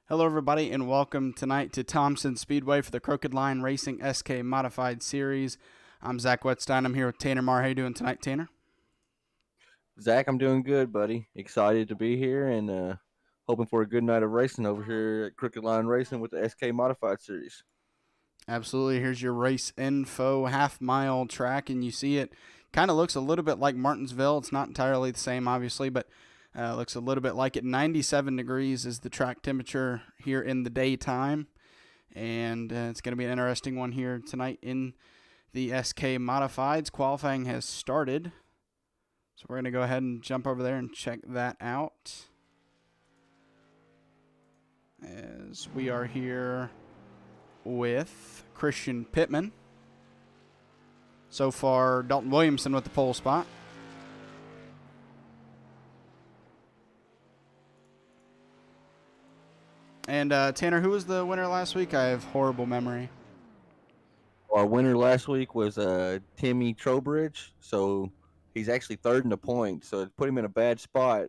Hello, everybody, and welcome tonight to Thompson Speedway for the Crooked Line Racing SK Modified Series. I'm Zach Wetstein. I'm here with Tanner Marr. How you doing tonight, Tanner? Zach, I'm doing good, buddy. Excited to be here and hoping for a good night of racing over here at Crooked Line Racing with the SK Modified Series. Absolutely. Here's your race info half-mile track, and you see it kind of looks a little bit like Martinsville. It's not entirely the same, obviously, but looks a little bit like it. 97 degrees is the track temperature here in the daytime, and it's going to be an interesting one here tonight in the SK Modifieds. Qualifying has started. So we're going to go ahead and jump over there and check that out. As we are here with Christian Pittman. So far, Dalton Williamson with the pole spot. And Tanner, who was the winner last week? I have horrible memory. Our winner last week was Timmy Trowbridge, so he's actually third in the point. So it put him in a bad spot.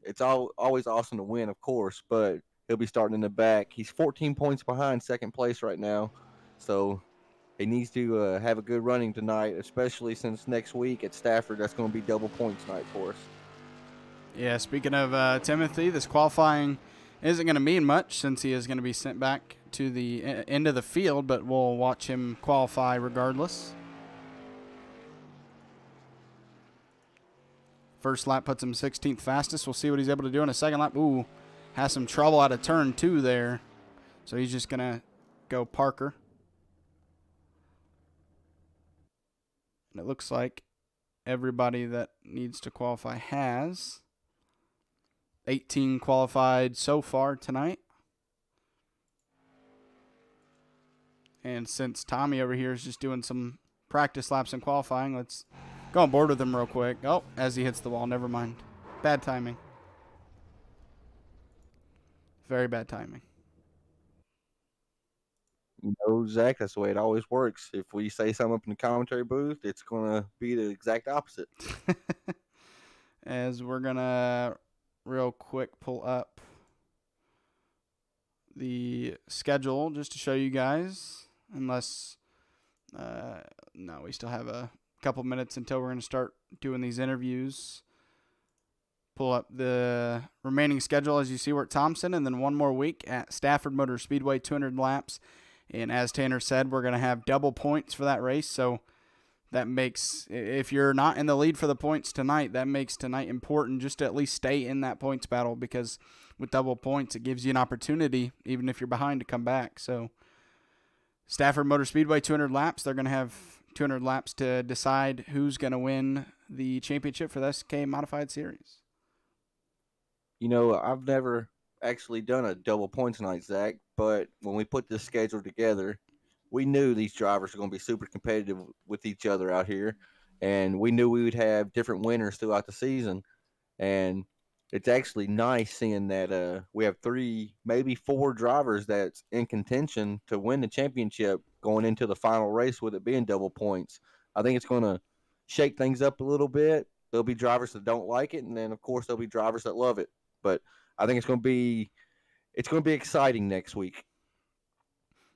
It's always awesome to win, of course, but he'll be starting in the back. He's 14 points behind second place right now, so he needs to have a good running tonight, especially since next week at Stafford that's going to be double points night for us. Yeah, speaking of Timothy, this qualifying isn't going to mean much since he is going to be sent back to the end of the field, but we'll watch him qualify regardless. First lap puts him 16th fastest. We'll see what he's able to do in a second lap. Ooh, has some trouble out of turn 2 there. So he's just going to go Parker. And it looks like everybody that needs to qualify has. 18 qualified so far tonight. And since Tommy over here is just doing some practice laps and qualifying, let's go on board with him real quick. Oh, as he hits the wall, never mind. Bad timing. Very bad timing. Zach, that's the way it always works. If we say something up in the commentary booth, it's going to be the exact opposite. As we're going to real quick pull up the schedule just to show you guys, unless, no, we still have a couple minutes until we're going to start doing these interviews. Pull up the remaining schedule as you see we're at Thompson, and then one more week at Stafford Motor Speedway, 200 laps. And as Tanner said, we're going to have double points for that race. So that makes, if you're not in the lead for the points tonight, that makes tonight important just to at least stay in that points battle, because with double points, it gives you an opportunity, even if you're behind, to come back. So Stafford Motor Speedway, 200 laps. They're going to have 200 laps to decide who's going to win the championship for the SK Modified Series. I've never actually done a double points night, Zach, but when we put this schedule together, we knew these drivers were going to be super competitive with each other out here, and we knew we would have different winners throughout the season. And it's actually nice seeing that we have three, maybe four drivers that's in contention to win the championship going into the final race with it being double points. I think it's going to shake things up a little bit. There'll be drivers that don't like it, and then of course there'll be drivers that love it. But I think it's going to be exciting next week.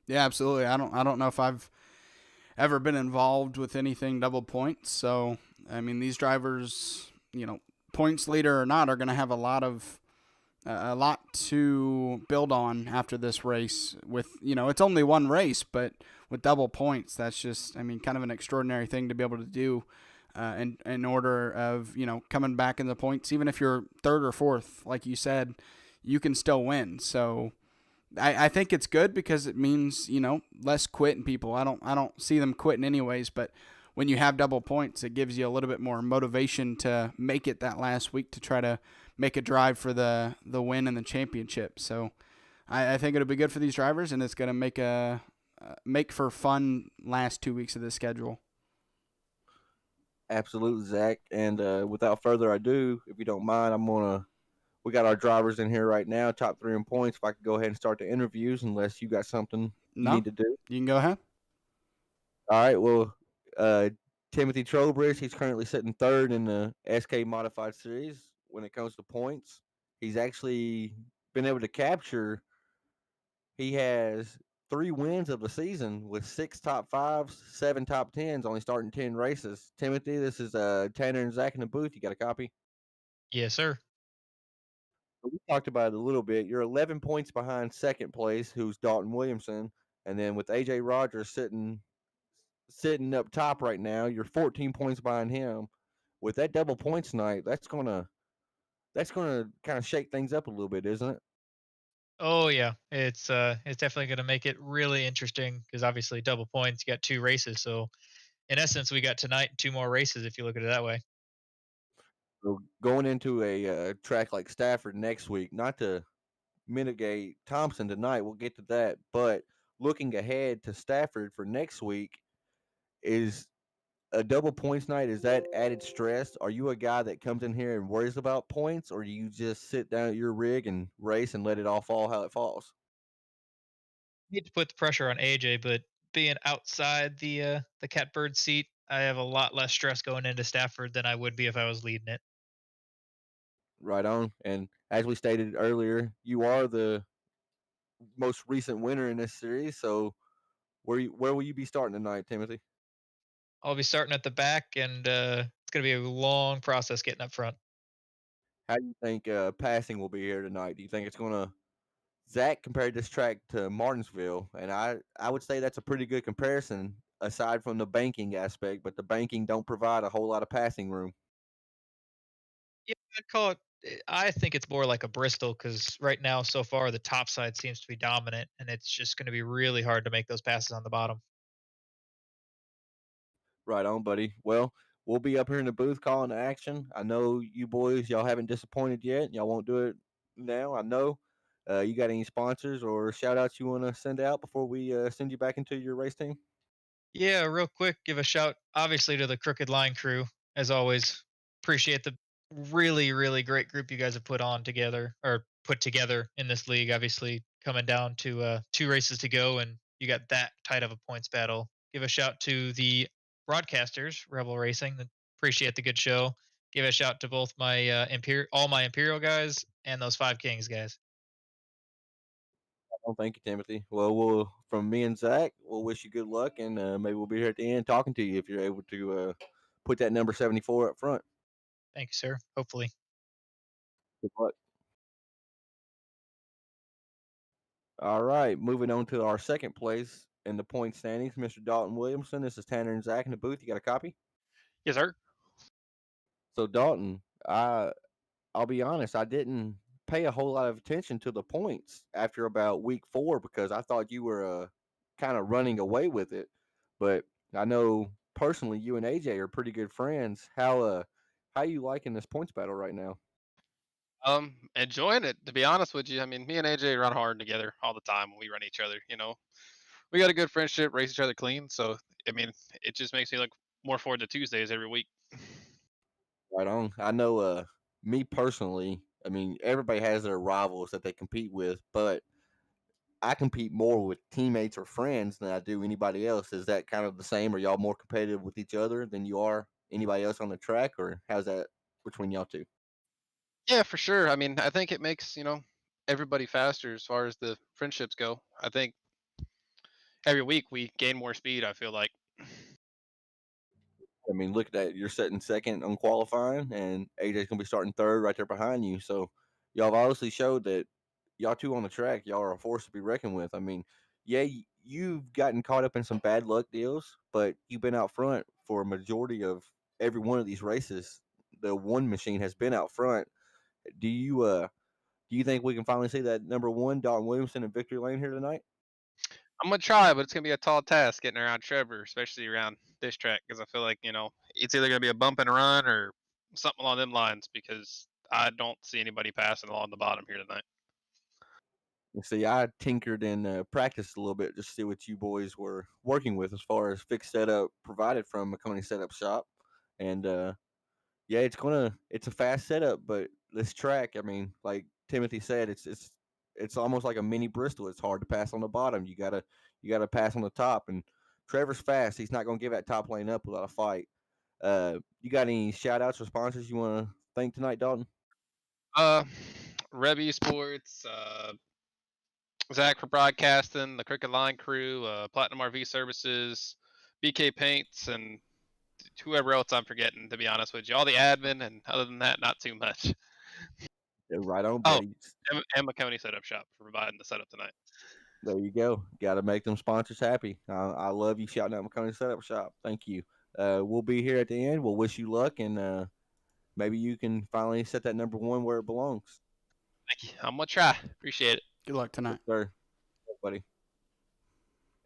Yeah, absolutely. I don't know if I've ever been involved with anything double points. So I mean, these drivers, points leader or not, are going to have a lot to build on after this race. With it's only one race, but with double points, that's just, I mean, kind of an extraordinary thing to be able to do. In order of coming back in the points, even if you're third or fourth, like you said, you can still win. So I think it's good because it means less quitting people. I don't see them quitting anyways, but when you have double points, it gives you a little bit more motivation to make it that last week to try to make a drive for the win and the championship. So I think it'll be good for these drivers, and it's going to make for fun last 2 weeks of the schedule. Absolutely, Zach. And without further ado, if you don't mind, we got our drivers in here right now, top three in points. If I could go ahead and start the interviews, unless you got something you No, need to do. you can go ahead. All right. Well, uh, Timothy Trowbridge, he's currently sitting third in the SK Modified Series when it comes to points. He's actually been able to capture He has 3 wins of the season with 6 top 5s, 7 top 10s, only starting 10 races. Timothy, this is Tanner and Zach in the booth. You got a copy? Yes, sir. We talked about it a little bit. You're 11 points behind second place, who's Dalton Williamson, and then with AJ Rogers sitting up top right now, you're 14 points behind him. With that double points night, that's gonna kind of shake things up a little bit, isn't it? Oh yeah, it's definitely going to make it really interesting because obviously double points. You got two races, so in essence, we got tonight two more races if you look at it that way. So going into a track like Stafford next week, not to mitigate Thompson tonight, we'll get to that, but looking ahead to Stafford for next week, is a double points night, is that added stress? Are you a guy that comes in here and worries about points, or do you just sit down at your rig and race and let it all fall how it falls? Need to put the pressure on AJ, but being outside the catbird seat, I have a lot less stress going into Stafford than I would be if I was leading it. Right on. And as we stated earlier, you are the most recent winner in this series. So where will you be starting tonight, Timothy? I'll be starting at the back, and it's going to be a long process getting up front. How do you think passing will be here tonight? Do you think it's going to Zach compared this track to Martinsville, and I would say that's a pretty good comparison aside from the banking aspect, but the banking don't provide a whole lot of passing room. Yeah, I'd call it. I think it's more like a Bristol because right now, so far, the top side seems to be dominant, and it's just going to be really hard to make those passes on the bottom. Right on, buddy. Well, we'll be up here in the booth calling the action. I know you boys, y'all haven't disappointed yet. Y'all won't do it now. I know. You got any sponsors or shout outs you want to send out before we send you back into your race team? Yeah, real quick, give a shout, obviously, to the Crooked Line crew. As always, appreciate the really, really great group you guys have put on together or put together in this league. Obviously, coming down to two races to go, and you got that tight of a points battle. Give a shout to the broadcasters, Rebel Racing. Appreciate the good show. Give a shout to both my all my Imperial guys and those Five Kings guys. Oh, thank you, Timothy. Well, we'll from me and Zach, we'll wish you good luck, and maybe we'll be here at the end talking to you if you're able to put that number 74 up front. Thank you, sir. Hopefully. Good luck. All right, moving on to our second place in the point standings, Mr. Dalton Williamson. This is Tanner and Zach in the booth. You got a copy? Yes, sir. So Dalton, I'll be honest, I didn't pay a whole lot of attention to the points after about week 4 because I thought you were kind of running away with it. But I know personally you and AJ are pretty good friends. How you liking this points battle right now? Enjoying it. To be honest with you, I mean, me and AJ run hard together all the time. We run each other. We got a good friendship, race each other clean. So, I mean, it just makes me look more forward to Tuesdays every week. Right on. I know me personally, I mean, everybody has their rivals that they compete with, but I compete more with teammates or friends than I do anybody else. Is that kind of the same? Are y'all more competitive with each other than you are anybody else on the track, or how's that between y'all two? Yeah, for sure. I mean, I think it makes everybody faster as far as the friendships go. I think every week we gain more speed. I feel like. I mean, look at that. You're sitting second on qualifying, and AJ's gonna be starting third right there behind you. So y'all have obviously showed that y'all two on the track, y'all are a force to be reckoned with. I mean, yeah, you've gotten caught up in some bad luck deals, but you've been out front for a majority of every one of these races. The one machine has been out front. Do you do you think we can finally see that number one Dalton Williamson in victory lane here tonight? I'm gonna try, but it's gonna be a tall task getting around Trevor, especially around this track, because I feel like it's either gonna be a bump and run or something along them lines. Because I don't see anybody passing along the bottom here tonight. See, I tinkered and practiced a little bit just to see what you boys were working with as far as fixed setup provided from McConey Setup Shop, and yeah, it's a fast setup, but this track, I mean, like Timothy said, it's almost like a mini Bristol. It's hard to pass on the bottom. You gotta pass on the top, and Trevor's fast. He's not gonna give that top lane up without a fight. You got any shout outs or sponsors you want to thank tonight, Dalton? Uh, Revy Sports, Zach for broadcasting, the Crooked Line crew, Platinum RV Services, BK Paints, and whoever else I'm forgetting. To be honest with you, all the admin, and other than that, not too much. Yeah, right on, Oh, buddy. and McConey Setup Shop for providing the setup tonight. There you go. Got to make them sponsors happy. I love you shouting out McConaughey Setup Shop. Thank you. We'll be here at the end. We'll wish you luck, and maybe you can finally set that number one where it belongs. Thank you. I'm gonna try. Appreciate it. Good luck Yes, tonight. sir. Buddy.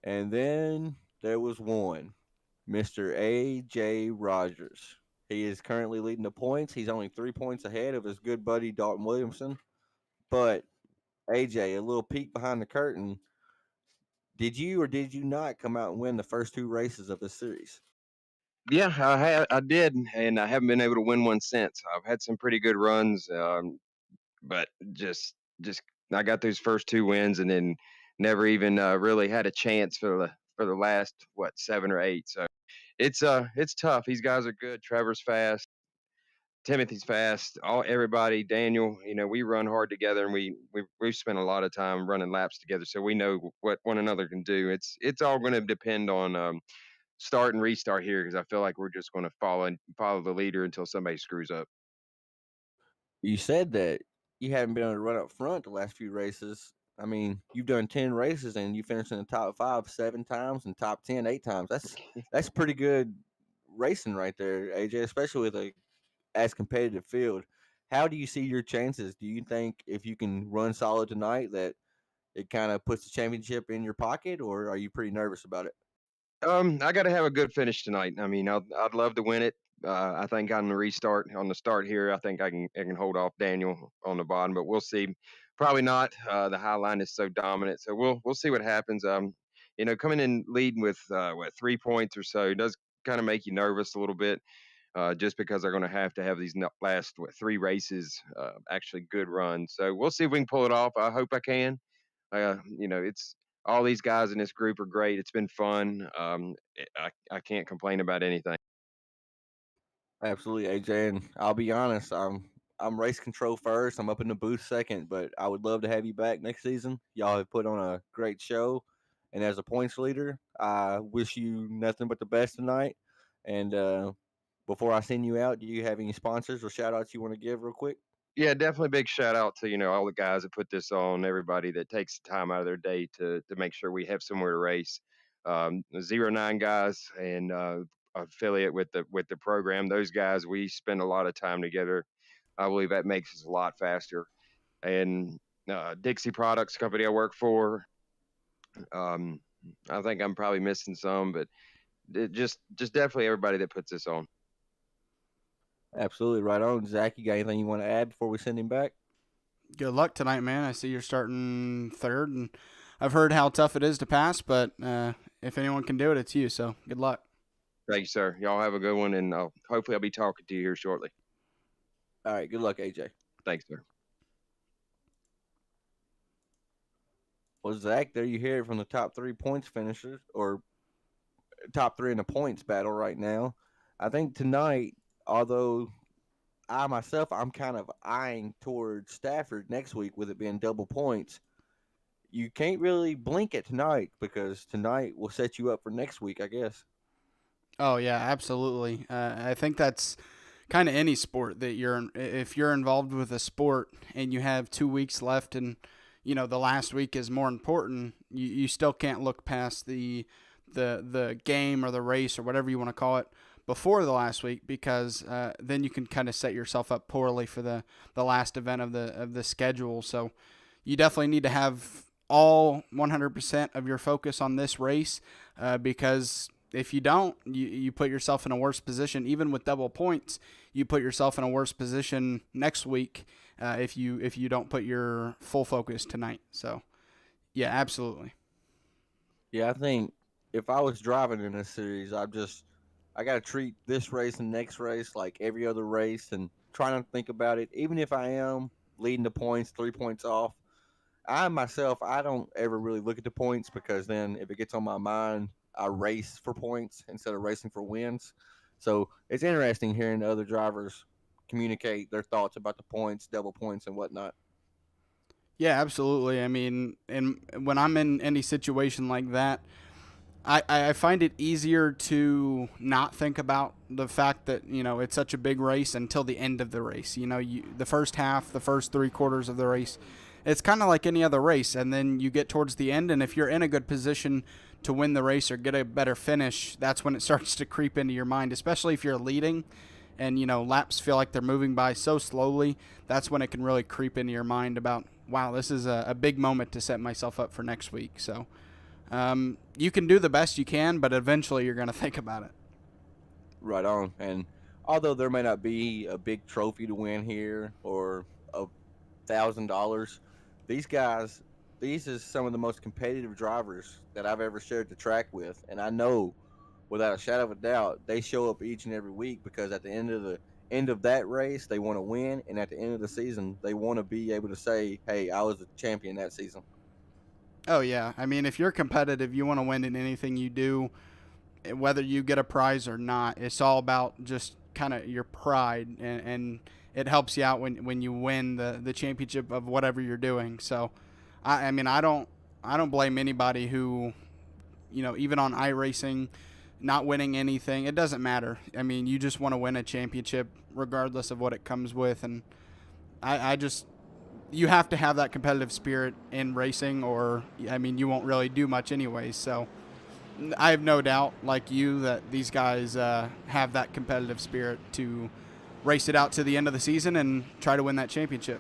And then there was one, Mr. A.J. Rogers. He is currently leading the points. He's only 3 points ahead of his good buddy Dalton Williamson. But AJ, a little peek behind the curtain. Did you or did you not come out and win the first two races of this series? Yeah, I did, and I haven't been able to win one since. I've had some pretty good runs, but just I got those first two wins, and then never even really had a chance for the last what 7 or 8. So it's tough. These guys are good. Trevor's fast. Timothy's fast. Everybody, Daniel. We run hard together, and we've spent a lot of time running laps together, so we know what one another can do. It's all going to depend on start and restart here because I feel like we're just going to follow the leader until somebody screws up. You said that you haven't been able to run up front the last few races. I mean, you've done 10 races and you finished in the top 5 7 times and top 10 8 times. That's pretty good racing right there, AJ, especially with a as competitive field. How do you see your chances? Do you think if you can run solid tonight that it kind of puts the championship in your pocket, or are you pretty nervous about it? I got to have a good finish tonight. I mean, I'd love to win it. I think on the start here, I think I can hold off Daniel on the bottom, but we'll see. Probably not. The high line is so dominant, so we'll see what happens. Coming in leading with 3 points or so does kind of make you nervous a little bit, just because they're going to have these last 3 races actually good runs. So we'll see if we can pull it off. I hope I can. It's all these guys in this group are great. It's been fun. I can't complain about anything. Absolutely, AJ. And I'll be honest, I'm race control first. I'm up in the booth second, but I would love to have you back next season. Y'all have put on a great show, and as a points leader, I wish you nothing but the best tonight. And before I send you out, do you have any sponsors or shout outs you want to give real quick? Yeah, definitely big shout out to all the guys that put this on, everybody that takes the time out of their day to make sure we have somewhere to race. The 09 guys and affiliate with the program. Those guys, we spend a lot of time together. I believe that makes us a lot faster. And Dixie Products company I work for. Um, I think I'm probably missing some, but just definitely everybody that puts this on. Absolutely, right on. Zach, you got anything you want to add before we send him back? Good luck tonight, man. I see you're starting third, and I've heard how tough it is to pass, but if anyone can do it, it's you. So good luck. Thank you, sir. Y'all have a good one, and hopefully I'll be talking to you here shortly. All right, good luck, AJ. Thanks, sir. Well, Zach, there you hear it from the top 3 points finishers, or top three in the points battle right now. I think tonight, although I myself, I'm kind of eyeing towards Stafford next week with it being double points. You can't really blink at tonight because tonight will set you up for next week, I guess. Oh yeah, absolutely. I think that's kind of any sport that if you're involved with a sport and you have 2 weeks left and the last week is more important, you still can't look past the game or the race or whatever you want to call it before the last week, because then you can kind of set yourself up poorly for the last event of the schedule. So you definitely need to have all 100% of your focus on this race, because if you don't, you put yourself in a worse position. Even with double points, you put yourself in a worse position next week if you don't put your full focus tonight. So yeah, absolutely. Yeah, I think if I was driving in this series, I got to treat this race and next race like every other race and try not to think about it. Even if I am leading the points, 3 points off, I myself, I don't ever really look at the points because then if it gets on my mind, I race for points instead of racing for wins. So it's interesting hearing other drivers communicate their thoughts about the points, double points, and whatnot. Yeah, absolutely. I mean, and when I'm in any situation like that, I find it easier to not think about the fact that, it's such a big race until the end of the race. The first half, the first 3/4 of the race, it's kind of like any other race. And then you get towards the end, and if you're in a good position to win the race or get a better finish, that's when it starts to creep into your mind, especially if you're leading and, laps feel like they're moving by so slowly. That's when it can really creep into your mind about, wow, this is a big moment to set myself up for next week. So you can do the best you can, but eventually you're going to think about it. Right on. And although there may not be a big trophy to win here or $1,000, these guys, these is some of the most competitive drivers that I've ever shared the track with, and I know without a shadow of a doubt they show up each and every week because at the end of that race they want to win, and at the end of the season they want to be able to say, "Hey, I was a champion that season." Oh, yeah. I mean, if you're competitive, you want to win in anything you do, whether you get a prize or not. It's all about just kind of your pride, and it helps you out when you win the championship of whatever you're doing. So, I mean, I don't blame anybody who, even on iRacing, not winning anything, it doesn't matter. I mean, you just want to win a championship regardless of what it comes with, and I just you have to have that competitive spirit in racing, or I mean, you won't really do much anyways. So I have no doubt, like you, that these guys have that competitive spirit to race it out to the end of the season and try to win that championship.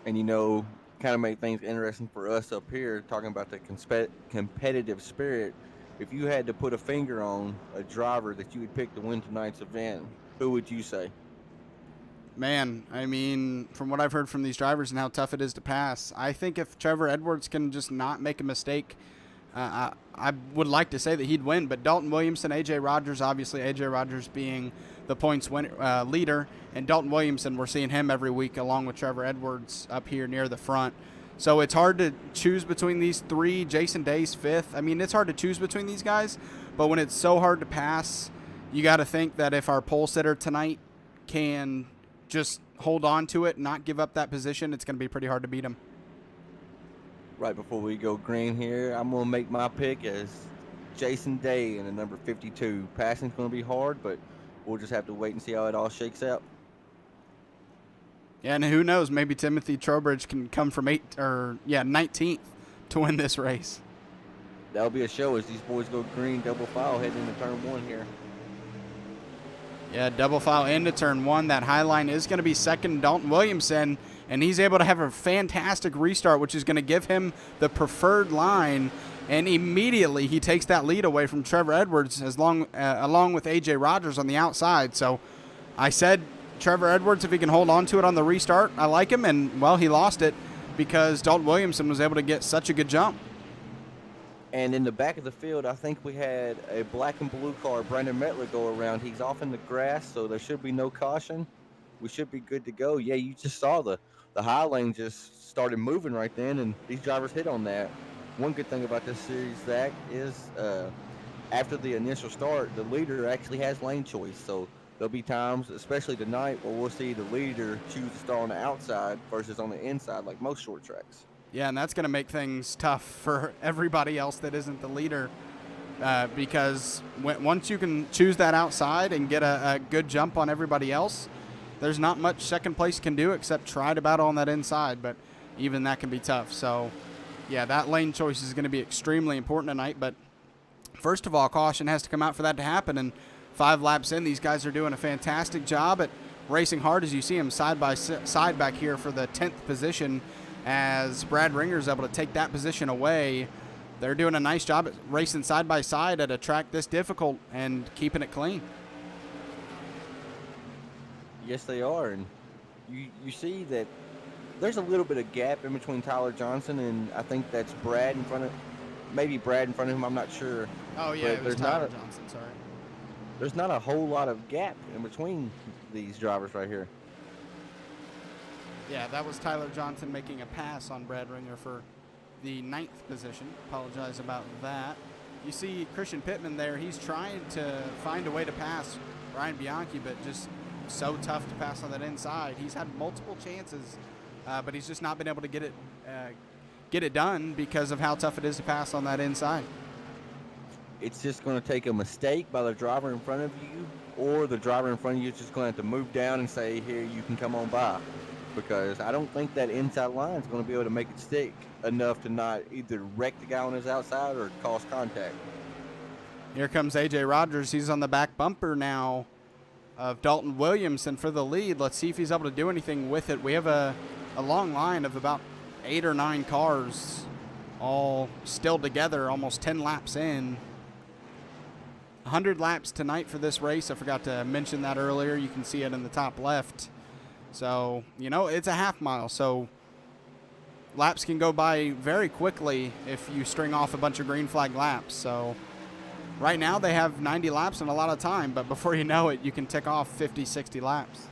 And kind of make things interesting for us up here, talking about the competitive spirit. If you had to put a finger on a driver that you would pick to win tonight's event, who would you say? Man, I mean, from what I've heard from these drivers and how tough it is to pass, I think if Trevor Edwards can just not make a mistake, I would like to say that he'd win. But Dalton Williamson, A.J. Rogers, obviously A.J. Rogers being the points leader, and Dalton Williamson, we're seeing him every week along with Trevor Edwards up here near the front. So it's hard to choose between these three. Jason Day's fifth. I mean, it's hard to choose between these guys, but when it's so hard to pass, you got to think that if our pole sitter tonight can just hold on to it, not give up that position, it's going to be pretty hard to beat him. Right before we go green here, I'm going to make my pick as Jason Day in the number 52. Passing's going to be hard, but we'll just have to wait and see how it all shakes out. Yeah, and who knows, maybe Timothy Trowbridge can come from 19th to win this race. That'll be a show as these boys go green double file heading into turn one here. Yeah, double file into turn one. That high line is going to be second, Dalton Williamson, and he's able to have a fantastic restart, which is going to give him the preferred line, and immediately he takes that lead away from Trevor Edwards along with A.J. Rogers on the outside. So I said Trevor Edwards, if he can hold on to it on the restart, I like him, and, well, he lost it because Dalton Williamson was able to get such a good jump. And in the back of the field, I think we had a black and blue car, Brandon Mettler, go around. He's off in the grass, so there should be no caution. We should be good to go. Yeah, you just saw the high lane just started moving right then, and these drivers hit on that. One good thing about this series, Zach, is after the initial start, the leader actually has lane choice. So there'll be times, especially tonight, where we'll see the leader choose to start on the outside versus on the inside, like most short tracks. Yeah, and that's going to make things tough for everybody else that isn't the leader because once you can choose that outside and get a good jump on everybody else, there's not much second place can do except try to battle on that inside, but even that can be tough. So, yeah, that lane choice is going to be extremely important tonight, but first of all, caution has to come out for that to happen, and 5 laps in, these guys are doing a fantastic job at racing hard as you see them side by side back here for the 10th position. As Brad Ringer's able to take that position away, they're doing a nice job at racing side by side at a track this difficult and keeping it clean. Yes, they are, and you see that there's a little bit of gap in between Tyler Johnson and I think that's Brad in front of, maybe Brad in front of him. I'm not sure. Oh yeah, it was Tyler Johnson. Sorry. There's not a whole lot of gap in between these drivers right here. Yeah, that was Tyler Johnson making a pass on Brad Ringer for the 9th position. Apologize about that. You see Christian Pittman there. He's trying to find a way to pass Ryan Bianchi, but just so tough to pass on that inside. He's had multiple chances but he's just not been able to get it done because of how tough it is to pass on that inside. It's just going to take a mistake by the driver in front of you, or the driver in front of you is just going to have to move down and say, here, you can come on by. Because I don't think that inside line is going to be able to make it stick enough to not either wreck the guy on his outside or cause contact. Here comes A.J. Rogers. He's on the back bumper now of Dalton Williamson for the lead. Let's see if he's able to do anything with it. We have a long line of about 8 or 9 cars all still together, almost 10 laps in. 100 laps tonight for this race. I forgot to mention that earlier. You can see it in the top left. So, it's a half mile. So laps can go by very quickly if you string off a bunch of green flag laps. So right now they have 90 laps and a lot of time, but before you know it, you can tick off 50, 60 laps.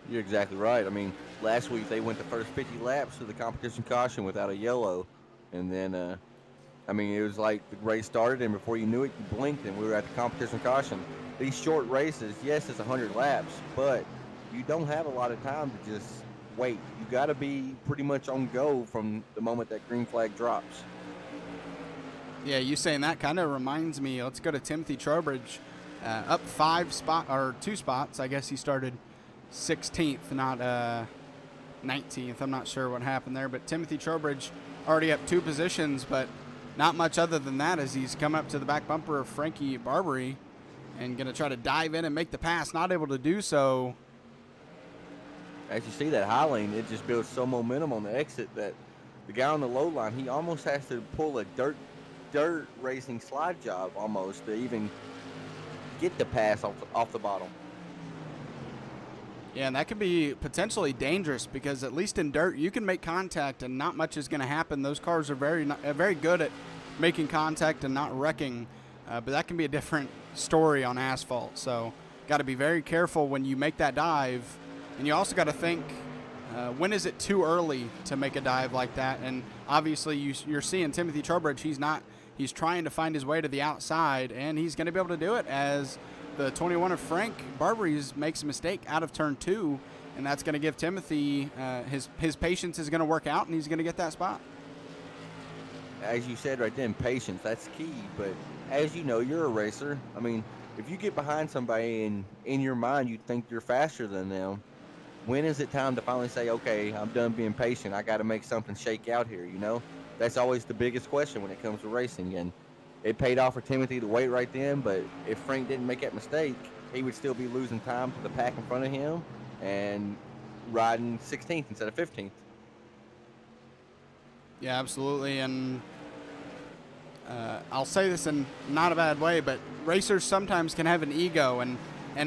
You're exactly right. I mean, last week they went the first 50 laps to the competition caution without a yellow. And then, it was like the race started, and before you knew it, you blinked, and we were at the competition caution. These short races, yes, it's 100 laps, but you don't have a lot of time to just wait. You got to be pretty much on go from the moment that green flag drops. Yeah, you saying that kind of reminds me. Let's go to Timothy Trowbridge, up 2 spots. I guess he started 16th, not 19th. I'm not sure what happened there, but Timothy Trowbridge already up 2 positions, but not much other than that as he's come up to the back bumper of Frankie Barbary and going to try to dive in and make the pass. Not able to do so. As you see that high lane, it just builds so momentum on the exit that the guy on the low line, he almost has to pull a dirt racing slide job almost to even get the pass off the bottom. Yeah, and that can be potentially dangerous because at least in dirt you can make contact and not much is going to happen. Those cars are very good at making contact and not wrecking, but that can be a different story on asphalt. So got to be very careful when you make that dive. And you also got to think, when is it too early to make a dive like that? And obviously you're seeing Timothy Trowbridge. He's trying to find his way to the outside, and he's going to be able to do it as the 21 of Frank Barbary's makes a mistake out of turn 2, and that's going to give Timothy his patience is going to work out, and he's going to get that spot. As you said right then, patience, that's key. But as you know, you're a racer. I mean, if you get behind somebody and in your mind you think you're faster than them, when is it time to finally say, okay, I'm done being patient. I got to make something shake out here, That's always the biggest question when it comes to racing. And it paid off for Timothy to wait right then, but if Frank didn't make that mistake, he would still be losing time to the pack in front of him and riding 16th instead of 15th. Yeah, absolutely. And I'll say this in not a bad way, but racers sometimes can have an ego, and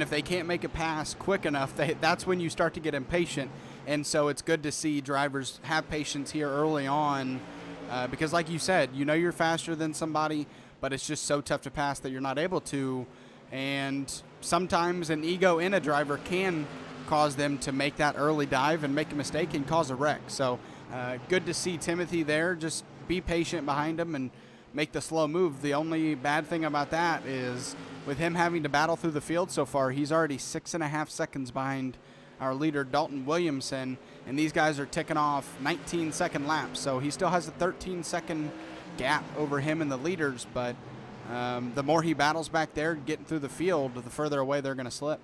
if they can't make a pass quick enough, that's when you start to get impatient. And so it's good to see drivers have patience here early on because like you said, you're faster than somebody, but it's just so tough to pass that you're not able to. And sometimes an ego in a driver can cause them to make that early dive and make a mistake and cause a wreck. So good to see Timothy there. Just be patient behind him and make the slow move. The only bad thing about that is with him having to battle through the field so far, he's already 6.5 seconds behind our leader, Dalton Williamson, and these guys are ticking off 19-second laps. So he still has a 13-second gap over him and the leaders, but the more he battles back there getting through the field, the further away they're going to slip.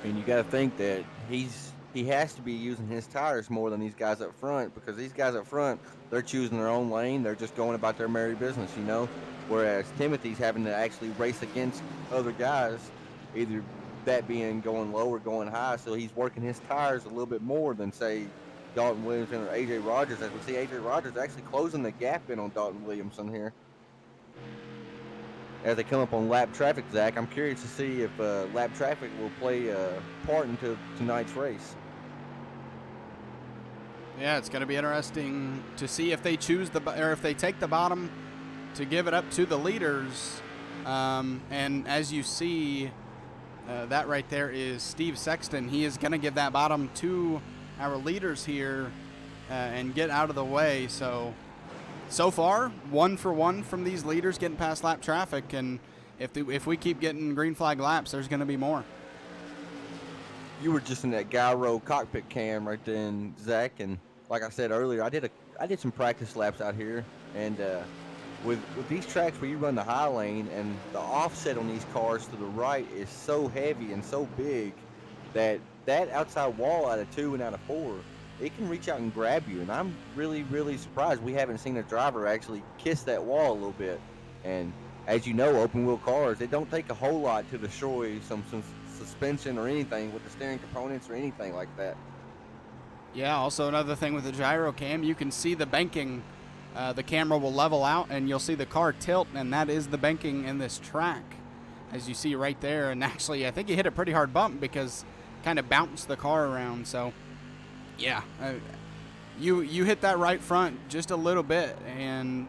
And you got to think that he has to be using his tires more than these guys up front, because these guys up front, they're choosing their own lane. They're just going about their merry business, Whereas Timothy's having to actually race against other guys, either that being going low or going high. So he's working his tires a little bit more than, say, Dalton Williamson or A.J. Rogers. As we see, A.J. Rogers actually closing the gap in on Dalton Williamson here. As they come up on lap traffic, Zach, I'm curious to see if lap traffic will play a part into tonight's race. Yeah, it's going to be interesting to see if they if they take the bottom to give it up to the leaders. And as you see, that right there is Steve Sexton. He is going to give that bottom to our leaders here and get out of the way. So far, 1 for 1 from these leaders getting past lap traffic. And if we keep getting green flag laps, there's going to be more. you were just in that gyro cockpit cam right then, Zach. And like I said earlier, I did some practice laps out here, and with these tracks where you run the high lane and the offset on these cars to the right is so heavy and so big that outside wall out of 2 and out of 4, it can reach out and grab you. And I'm really surprised we haven't seen a driver actually kiss that wall a little bit. And as you know, open wheel cars, it don't take a whole lot to destroy some suspension or anything with the steering components or anything like that. Yeah, also another thing with the gyro cam, you can see the banking. The camera will level out and you'll see the car tilt, and that is the banking in this track, as you see right there. And actually, I think you hit a pretty hard bump because kind of bounced the car around. So yeah, you hit that right front just a little bit, and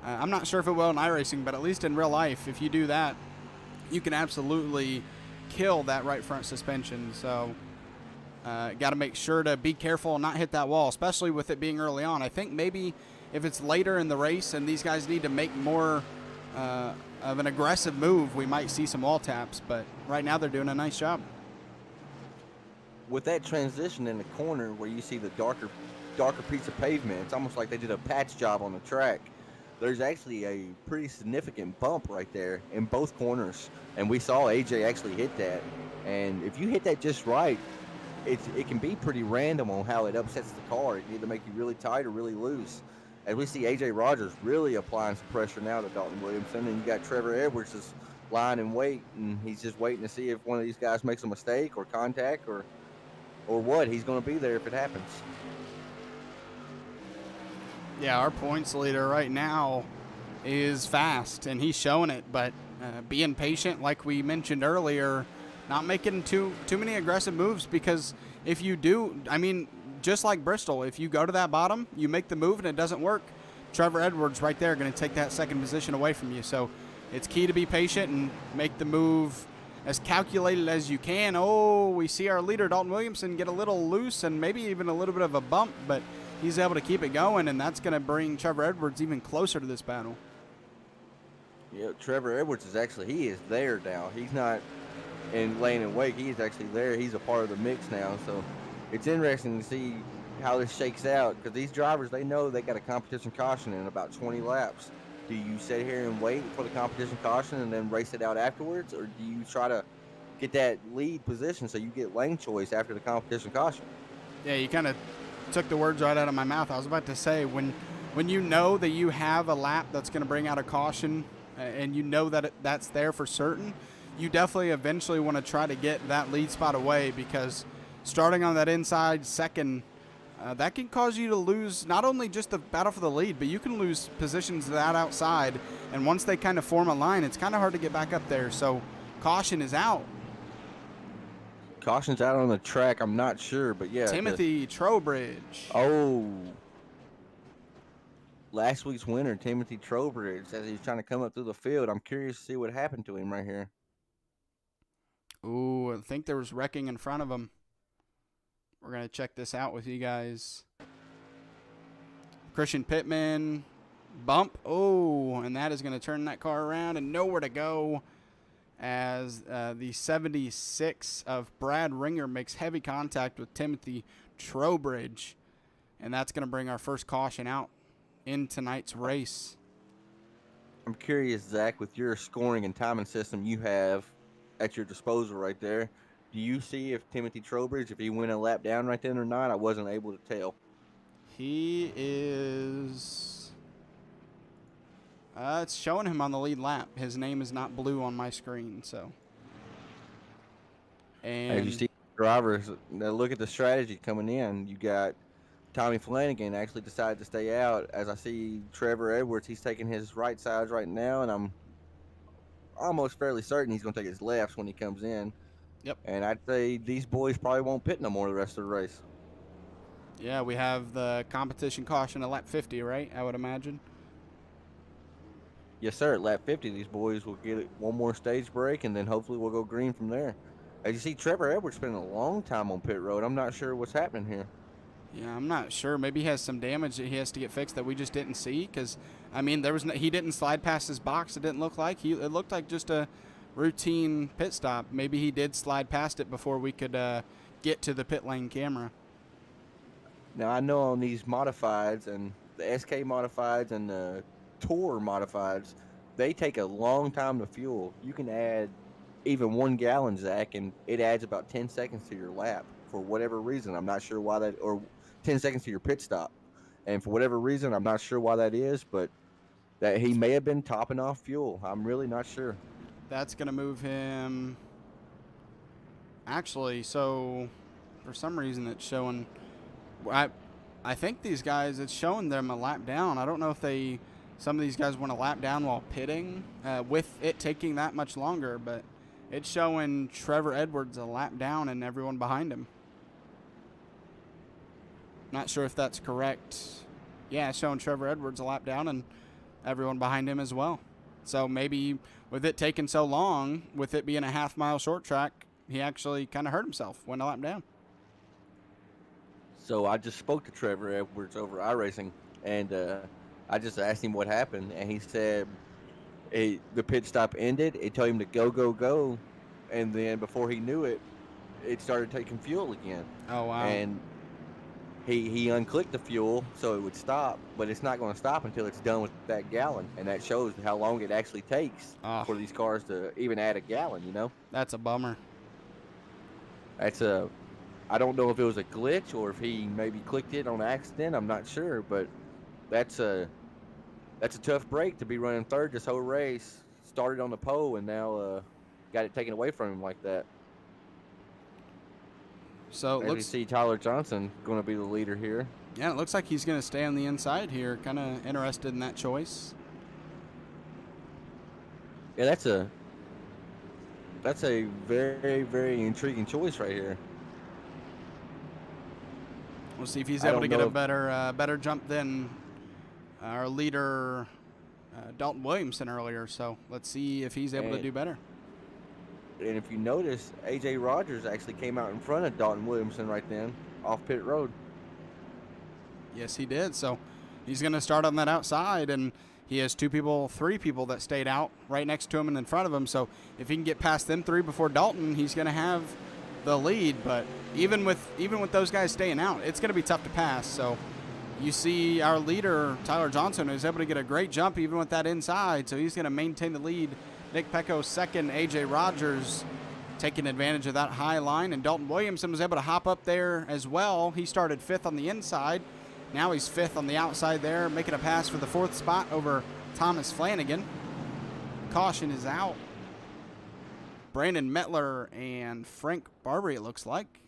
I'm not sure if it will in iRacing, but at least in real life, if you do that, you can absolutely kill that right front suspension. So got to make sure to be careful and not hit that wall, especially with it being early on. I think maybe if it's later in the race and these guys need to make more of an aggressive move, we might see some wall taps, but right now they're doing a nice job. With that transition in the corner where you see the darker piece of pavement, it's almost like they did a patch job on the track. There's actually a pretty significant bump right there in both corners, and we saw AJ actually hit that. And if you hit that just right, it can be pretty random on how it upsets the car. It can either make you really tight or really loose. As we see AJ Rogers really applying some pressure now to Dalton Williamson, and you got Trevor Edwards just lying in wait, and he's just waiting to see if one of these guys makes a mistake or contact or what. He's going to be there if it happens. Yeah, our points leader right now is fast, and he's showing it, but being patient, like we mentioned earlier, not making too many aggressive moves, because if you do, I mean, just like Bristol, if you go to that bottom, you make the move and it doesn't work, Trevor Edwards right there going to take that second position away from you. So it's key to be patient and make the move as calculated as you can. Oh, we see our leader, Dalton Williamson, get a little loose and maybe even a little bit of a bump, but he's able to keep it going, and that's going to bring Trevor Edwards even closer to this battle. Yeah, Trevor Edwards he is there now. He's not laying in wait. He is actually there. He's a part of the mix now. So it's interesting to see how this shakes out, because these drivers, they know they got a competition caution in about 20 laps. Do you sit here and wait for the competition caution and then race it out afterwards, or do you try to get that lead position so you get lane choice after the competition caution? Yeah, you kind of took the words right out of my mouth. I was about to say, when you know that you have a lap that's going to bring out a caution, and you know that that's there for certain, you definitely eventually want to try to get that lead spot away, because starting on that inside second, that can cause you to lose not only just the battle for the lead, but you can lose positions to that outside, and once they kind of form a line, it's kind of hard to get back up there. So caution is out. Caution's out on the track, I'm not sure, but yeah. Timothy Trowbridge. Oh. Last week's winner, Timothy Trowbridge, as he's trying to come up through the field. I'm curious to see what happened to him right here. Ooh, I think there was wrecking in front of him. We're going to check this out with you guys. Christian Pittman, bump. Oh, and that is going to turn that car around and nowhere to go, as the 76 of Brad Ringer makes heavy contact with Timothy Trowbridge. And that's going to bring our first caution out in tonight's race. I'm curious, Zach, with your scoring and timing system you have at your disposal right there, do you see if Timothy Trowbridge, if he went a lap down right then or not? I wasn't able to tell. He is... it's showing him on the lead lap. His name is not blue on my screen, so... And as you see drivers, now look at the strategy coming in. You got Tommy Flanagan actually decided to stay out. As I see Trevor Edwards, he's taking his right sides right now, and I'm almost fairly certain he's going to take his lefts when he comes in. Yep. And I'd say these boys probably won't pit no more the rest of the race. Yeah, we have the competition caution at lap 50, right? I would imagine. Yes, sir. At lap 50, these boys will get one more stage break, and then hopefully we'll go green from there. As you see, Trevor Edwards spending a long time on pit road. I'm not sure what's happening here. Yeah, I'm not sure. Maybe he has some damage that he has to get fixed that we just didn't see. Because, I mean, he didn't slide past his box. It didn't look like. It looked like just a routine pit stop. Maybe he did slide past it before we could get to the pit lane camera. Now I know on these modifieds and the SK modifieds and the Tour modifieds, they take a long time to fuel. You can add even 1 gallon, Zach, and it adds about 10 seconds to your lap for whatever reason. I'm not sure why that, or 10 seconds to your pit stop. And for whatever reason, I'm not sure why that is, but that he may have been topping off fuel. I'm really not sure. That's going to move him. Actually, so for some reason it's showing. I think these guys, it's showing them a lap down. I don't know if some of these guys went a lap down while pitting with it taking that much longer, but it's showing Trevor Edwards a lap down and everyone behind him. Not sure if that's correct. Yeah, it's showing Trevor Edwards a lap down and everyone behind him as well. So maybe with it taking so long, with it being a half-mile short track, he actually kind of hurt himself, went a lap down. So I just spoke to Trevor Edwards over iRacing, and I just asked him what happened, and he said the pit stop ended. It told him to go, go, go, and then before he knew it, it started taking fuel again. Oh, wow. And he unclicked the fuel so it would stop, but it's not going to stop until it's done with that gallon, and that shows how long it actually takes for these cars to even add a gallon, you know? That's a bummer. I don't know if it was a glitch or if he maybe clicked it on accident. I'm not sure, but that's a tough break to be running third this whole race. Started on the pole and now got it taken away from him like that. So as you see, Tyler Johnson going to be the leader here. Yeah, it looks like he's going to stay on the inside here. Kind of interested in that choice. Yeah, that's a very, very intriguing choice right here. We'll see if he's able to get a better jump than our leader, Dalton Williamson, earlier. So let's see if he's able to do better. And if you notice, A.J. Rogers actually came out in front of Dalton Williamson right then, off pit road. Yes, he did. So he's going to start on that outside, and he has 3 people that stayed out right next to him and in front of him. So if he can get past them 3 before Dalton, he's going to have the lead. But even with those guys staying out, it's going to be tough to pass. So you see our leader, Tyler Johnson, who's able to get a great jump even with that inside. So he's going to maintain the lead. Nick Pecco second, A.J. Rogers taking advantage of that high line, and Dalton Williamson was able to hop up there as well. He started 5th on the inside. Now he's 5th on the outside there, making a pass for the 4th spot over Thomas Flanagan. Caution is out. Brandon Metler and Frank Barbary, it looks like.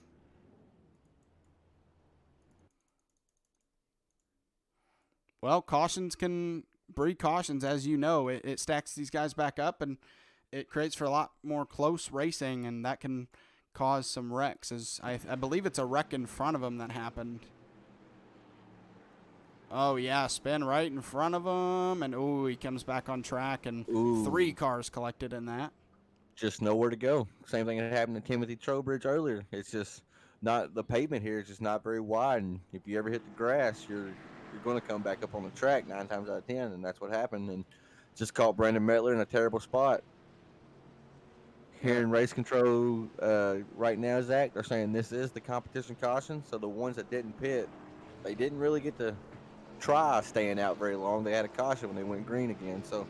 Well, cautions can breed cautions, as you know. It stacks these guys back up, and it creates for a lot more close racing, and that can cause some wrecks. I believe it's a wreck in front of him that happened. Oh, yeah, spin right in front of him, and he comes back on track, and 3 cars collected in that. Just nowhere to go. Same thing that happened to Timothy Trowbridge earlier. It's just not, the pavement here is just not very wide, and if you ever hit the grass, you're going to come back up on the track 9 times out of 10, and that's what happened, and just caught Brandon Metler in a terrible spot. Here in race control right now, Zach, they're saying this is the competition caution, so the ones that didn't pit, they didn't really get to try staying out very long. They had a caution when they went green again. So,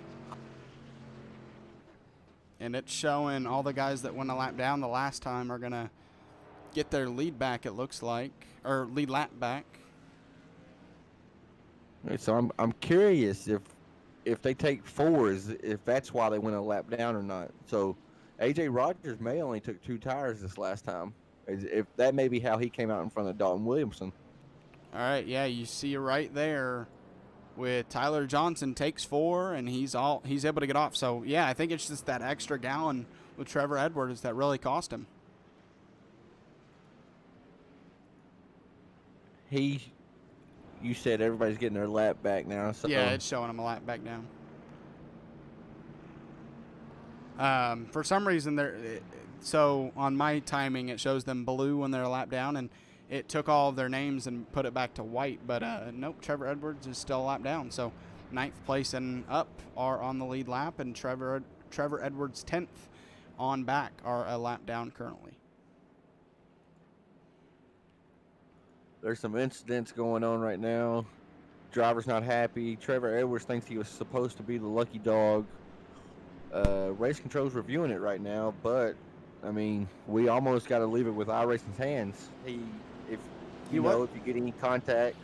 and it's showing all the guys that went a lap down the last time are going to get their lead back, it looks like, or lead lap back. So I'm curious if they take 4, if that's why they went a lap down or not. So A.J. Rogers may only took 2 tires this last time. If that may be how he came out in front of Dalton Williamson. All right, yeah, you see right there with Tyler Johnson takes 4, and he's able to get off. So, yeah, I think it's just that extra gallon with Trevor Edwards that really cost him. You said everybody's getting their lap back now. So yeah, it's showing them a lap back down. For some reason, so on my timing, it shows them blue when they're a lap down, and it took all of their names and put it back to white. But nope, Trevor Edwards is still a lap down. So 9th place and up are on the lead lap, and Trevor Edwards 10th on back are a lap down currently. There's some incidents going on right now. Driver's not happy. Trevor Edwards thinks he was supposed to be the lucky dog. Race control's reviewing it right now, but I mean, we almost got to leave it with iRacing's hands. If you know, if you get any contact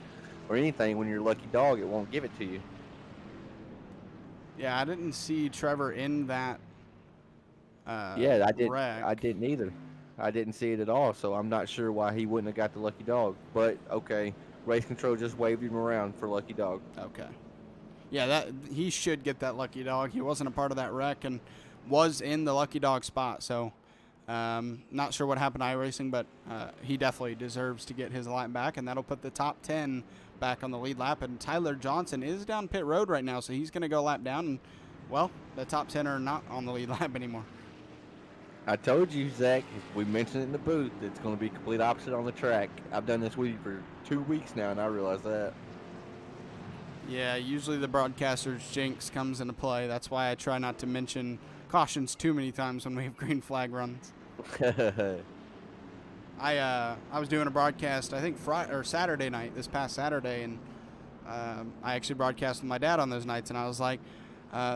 or anything when you're lucky dog, it won't give it to you. Yeah, I didn't see Trevor in that. Yeah, I didn't. Wreck. I didn't either. I didn't see it at all, so I'm not sure why he wouldn't have got the lucky dog. But okay, race control just waved him around for lucky dog. Okay. Yeah, that he should get that lucky dog. He wasn't a part of that wreck and was in the lucky dog spot. So, not sure what happened to iRacing, but he definitely deserves to get his lap back, and that'll put the top 10 back on the lead lap. And Tyler Johnson is down pit road right now, so he's going to go lap down. And, well, the top 10 are not on the lead lap anymore. I told you, Zach, we mentioned it in the booth, it's going to be complete opposite on the track. I've done this with you for 2 weeks now, and I realize that. Yeah, usually the broadcaster's jinx comes into play. That's why I try not to mention cautions too many times when we have green flag runs. I was doing a broadcast, I think Friday or Saturday night, this past Saturday, and I actually broadcast with my dad on those nights, and I was like,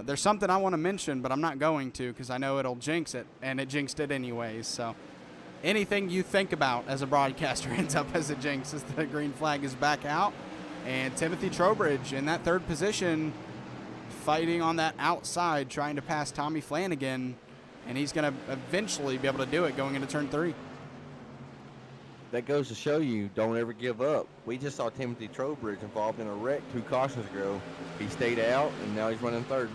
there's something I want to mention, but I'm not going to because I know it'll jinx it, and it jinxed it anyways. So anything you think about as a broadcaster ends up as a jinx as the green flag is back out. And Timothy Trowbridge in that third position, fighting on that outside, trying to pass Tommy Flanagan, and he's going to eventually be able to do it going into turn 3. That goes to show you, don't ever give up. We just saw Timothy Trowbridge involved in a wreck 2 cautions ago. He stayed out, and now he's running third.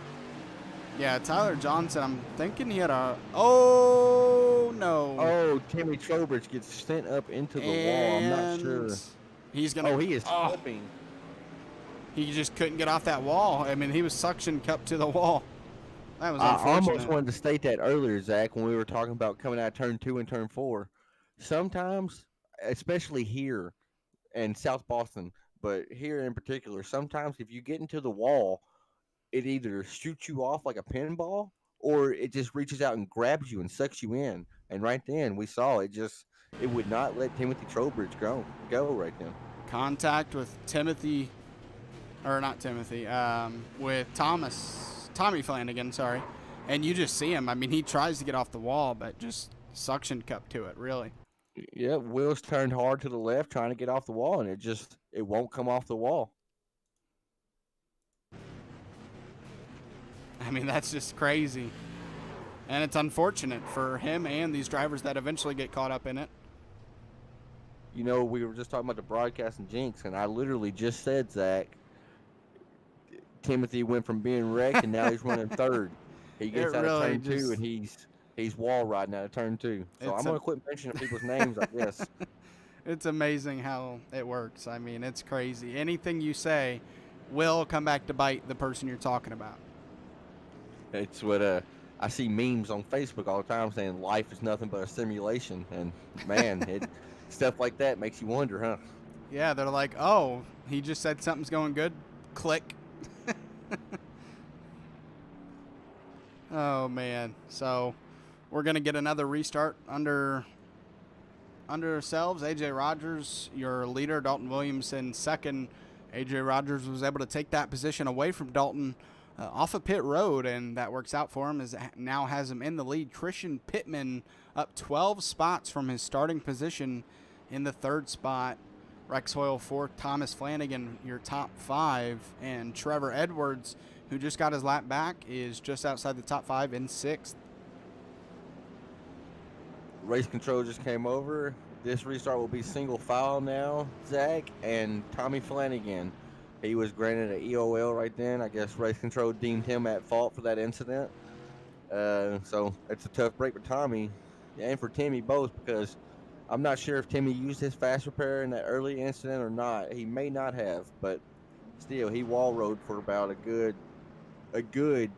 Yeah, Tyler Johnson, I'm thinking he had a... Oh, no. Oh, Timmy Trowbridge gets sent up into the wall. I'm not sure. He's going to... Oh, he is slipping. He just couldn't get off that wall. I mean, he was suction cupped to the wall. That was unfortunate. I almost wanted to state that earlier, Zach, when we were talking about coming out of turn 2 and turn 4. Sometimes, especially here in South Boston, but here in particular, sometimes if you get into the wall, it either shoots you off like a pinball or it just reaches out and grabs you and sucks you in. And right then, we saw it would not let Timothy Trowbridge go right then. Contact with with Tommy Flanagan, sorry. And you just see him. I mean, he tries to get off the wall, but just suction cup to it, really. Yeah, wheels turned hard to the left trying to get off the wall, and it won't come off the wall. I mean, that's just crazy. And it's unfortunate for him and these drivers that eventually get caught up in it. You know, we were just talking about the broadcast and jinx, and I literally just said, Zach, Timothy went from being wrecked, and now he's running third. He gets out of turn 2, and he's wall riding out of turn 2. So I'm going to quit mentioning people's names, I guess. It's amazing how it works. I mean, it's crazy. Anything you say will come back to bite the person you're talking about. It's what I see memes on Facebook all the time saying life is nothing but a simulation. And, man, stuff like that makes you wonder, huh? Yeah, they're like, oh, he just said something's going good. Click. Oh, man. So we're going to get another restart under ourselves. AJ Rogers, your leader, Dalton Williamson second. AJ Rogers was able to take that position away from Dalton off of pit road, and that works out for him as it now has him in the lead. Christian Pittman up 12 spots from his starting position in the third spot. Rex Hoyle fourth, Thomas Flanagan your top 5, and Trevor Edwards, who just got his lap back, is just outside the top 5 in 6th. Race control just came over. This restart will be single file now, Zach, and Tommy Flanagan. He was granted an EOL right then. I guess race control deemed him at fault for that incident. So it's a tough break for Tommy and for Timmy both, because I'm not sure if Timmy used his fast repair in that early incident or not. He may not have, but still, he wall rode for about a good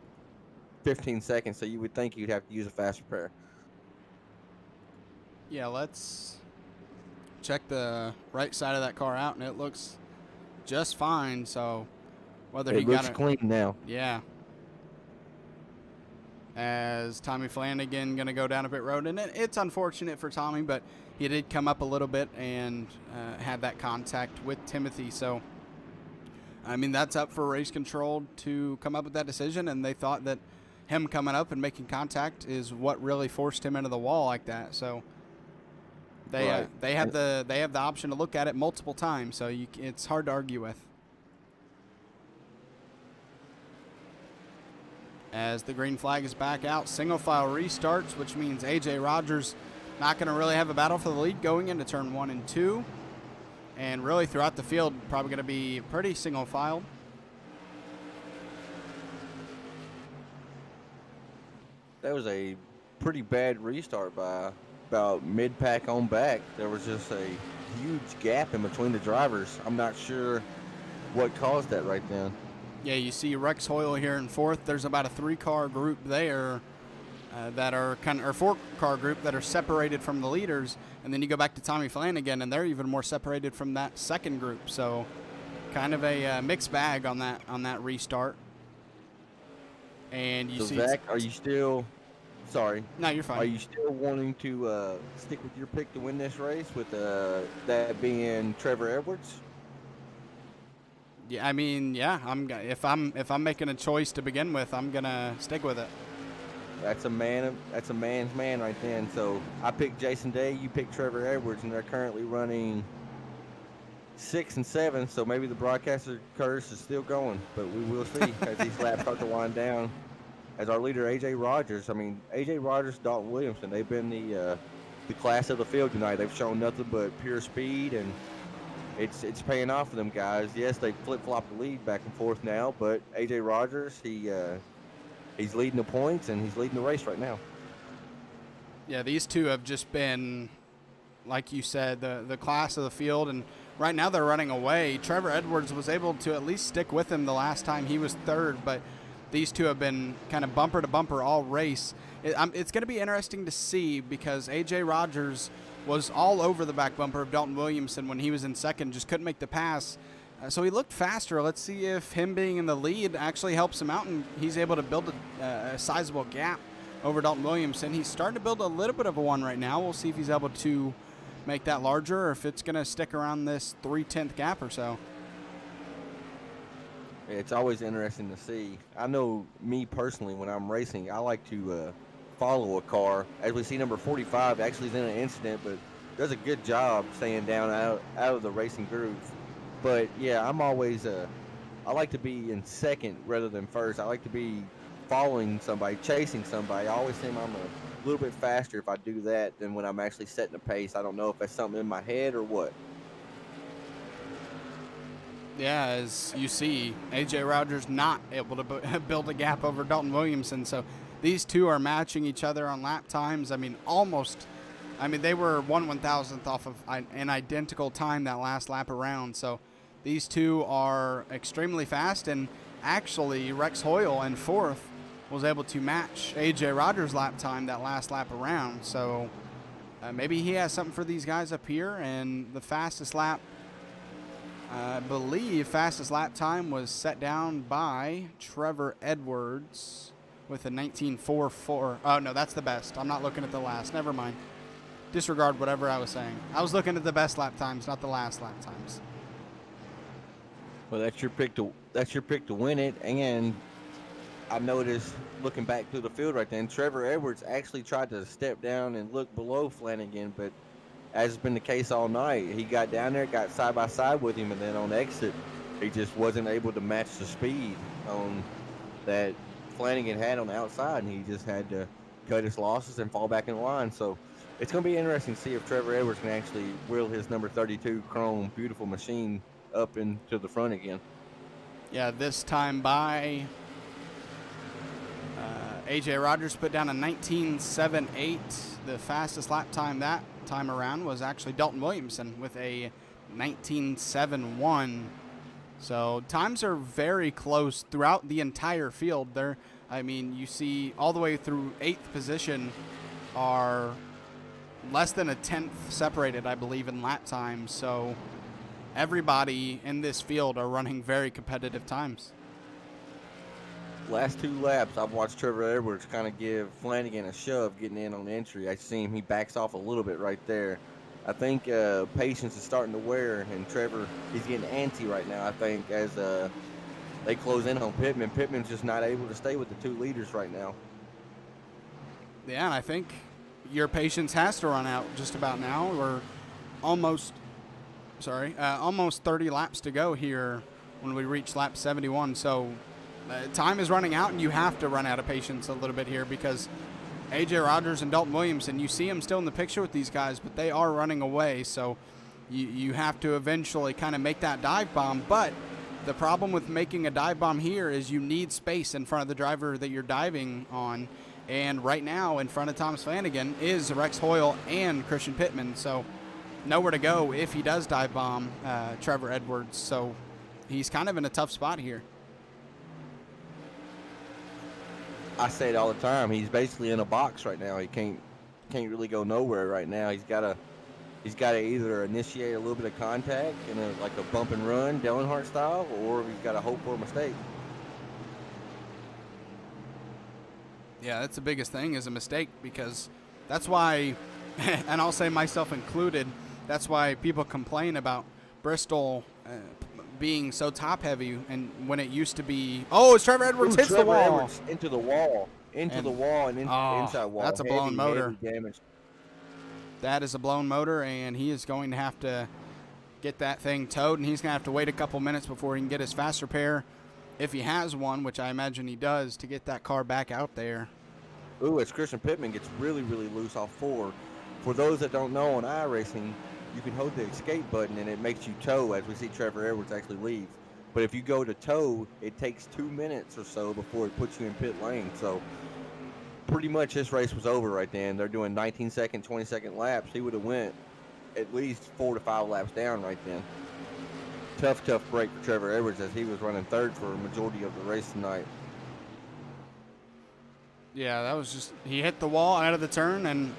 15 seconds, so you would think you'd have to use a fast repair. Yeah, let's check the right side of that car out, and it looks just fine. So whether he got it looks clean now. Yeah. as Tommy Flanagan going to go down a pit road. And it's unfortunate for Tommy, but he did come up a little bit and had that contact with Timothy. So, I mean, that's up for race control to come up with that decision, and they thought that him coming up and making contact is what really forced him into the wall like that. So they have the option to look at it multiple times, so it's hard to argue with. As the green flag is back out, single file restarts, which means AJ Rogers not going to really have a battle for the lead going into turn 1 and 2. And really throughout the field, probably going to be pretty single filed. That was a pretty bad restart by about mid-pack on back. There was just a huge gap in between the drivers. I'm not sure what caused that right then. Yeah, you see Rex Hoyle here in 4th. There's about a 3-car group there that are or 4-car group that are separated from the leaders. And then you go back to Tommy Flanagan, and they're even more separated from that second group. So kind of a mixed bag on that restart. And you see, Zach, are you still? Sorry. No, you're fine. Are you still wanting to stick with your pick to win this race, with that being Trevor Edwards? Yeah, I mean, yeah. If I'm making a choice to begin with, I'm gonna stick with it. That's a man's man right then. So I picked Jason Day, you picked Trevor Edwards, and they're currently running 6 and 7. So maybe the broadcaster curse is still going, but we will see as these laps start to wind down. As our leader AJ Rogers, AJ Rogers, Dalton Williamson, they've been the class of the field tonight. They've shown nothing but pure speed, and it's paying off for them guys. Yes, they flip-flop the lead back and forth now, but AJ Rogers, he's leading the points and he's leading the race right now. Yeah, these two have just been, like you said, the class of the field, and right now they're running away. Trevor Edwards was able to at least stick with him the last time he was 3rd, but these two have been kind of bumper to bumper all race. It's going to be interesting to see because AJ Rogers was all over the back bumper of Dalton Williamson when he was in 2nd, just couldn't make the pass. So he looked faster. Let's see if him being in the lead actually helps him out and he's able to build a sizable gap over Dalton Williamson. He's starting to build a little bit of a one right now. We'll see if he's able to make that larger or if it's going to stick around this 3/10 gap or so. It's always interesting to see. I know me personally, when I'm racing, I like to follow a car. As we see, number 45 actually is in an incident, but does a good job staying down out of the racing groove. But yeah, I'm always I like to be in 2nd rather than 1st. I like to be following somebody, chasing somebody. I always seem I'm a little bit faster if I do that than when I'm actually setting a pace. I don't know if that's something in my head or what. Yeah, as you see, AJ Rogers not able to build a gap over Dalton Williamson. So these two are matching each other on lap times. I mean, almost. I mean, they were 1/1000th off of an identical time that last lap around. So these two are extremely fast. And actually, Rex Hoyle in 4th was able to match AJ Rogers' lap time that last lap around. So maybe he has something for these guys up here. And the fastest lap, I believe, fastest lap time was set down by Trevor Edwards with a 19.44. Oh, no, that's the best. I'm not looking at the last. Never mind. Disregard whatever I was saying. I was looking at the best lap times, not the last lap times. Well, that's your pick to win it. And I noticed looking back through the field right then, Trevor Edwards actually tried to step down and look below Flanagan, but as has been the case all night, he got down there, got side by side with him, and then on exit, he just wasn't able to match the speed that Flanagan had on the outside, and he just had to cut his losses and fall back in line. So it's going to be interesting to see if Trevor Edwards can actually wheel his number 32 chrome beautiful machine up into the front again. Yeah, this time by AJ Rogers put down a 19.78. The fastest lap time that time around was actually Dalton Williamson with a 19.71. So times are very close throughout the entire field. I mean, you see all the way through 8th position are less than a 10th separated, I believe, in lap time. So everybody in this field are running very competitive times. last 2 laps, I've watched Trevor Edwards kind of give Flanagan a shove getting in on the entry. I see him, he backs off a little bit right there. I think patience is starting to wear, and Trevor, he's getting antsy right now, I think, as they close in on Pittman. Pittman's just not able to stay with the 2 leaders right now. Yeah, and I think your patience has to run out just about now. We're almost 30 laps to go here when we reach lap 71. So time is running out, and you have to run out of patience a little bit here because A.J. Rogers and Dalton Williamson, you see them still in the picture with these guys, but they are running away. So you have to eventually kind of make that dive bomb. But the problem with making a dive bomb here is you need space in front of the driver that you're diving on. And right now, in front of Thomas Flanagan is Rex Hoyle and Christian Pittman. So nowhere to go if he does dive bomb Trevor Edwards. So he's kind of in a tough spot here. I say it all the time. He's basically in a box right now. He can't really go nowhere right now. He's got to either initiate a little bit of contact in like a bump and run, Dale Earnhardt style, or he's got to hope for a mistake. Yeah, that's the biggest thing is a mistake, because that's why, and I'll say myself included, that's why people complain about Bristol being so top heavy, and when it used to be, it's Trevor Edwards hits Trevor the wall. Edwards into the wall, and into the inside wall. That's a blown motor. Heavy damage. That is a blown motor, and he is going to have to get that thing towed, and he's going to have to wait a couple minutes before he can get his fast repair, if he has one, which I imagine he does, to get that car back out there. Ooh, as Christian Pittman gets really, really loose off 4. For those that don't know, on iRacing, you can hold the escape button and it makes you tow, as we see Trevor Edwards actually leave. But if you go to tow, it takes 2 minutes or so before it puts you in pit lane. So pretty much this race was over right then. They're doing 19-second, 20-second laps. He would have went at least 4 to 5 laps down right then. Tough break for Trevor Edwards, as he was running third for a majority of the race tonight. Yeah, that was just, he hit the wall out of the turn, and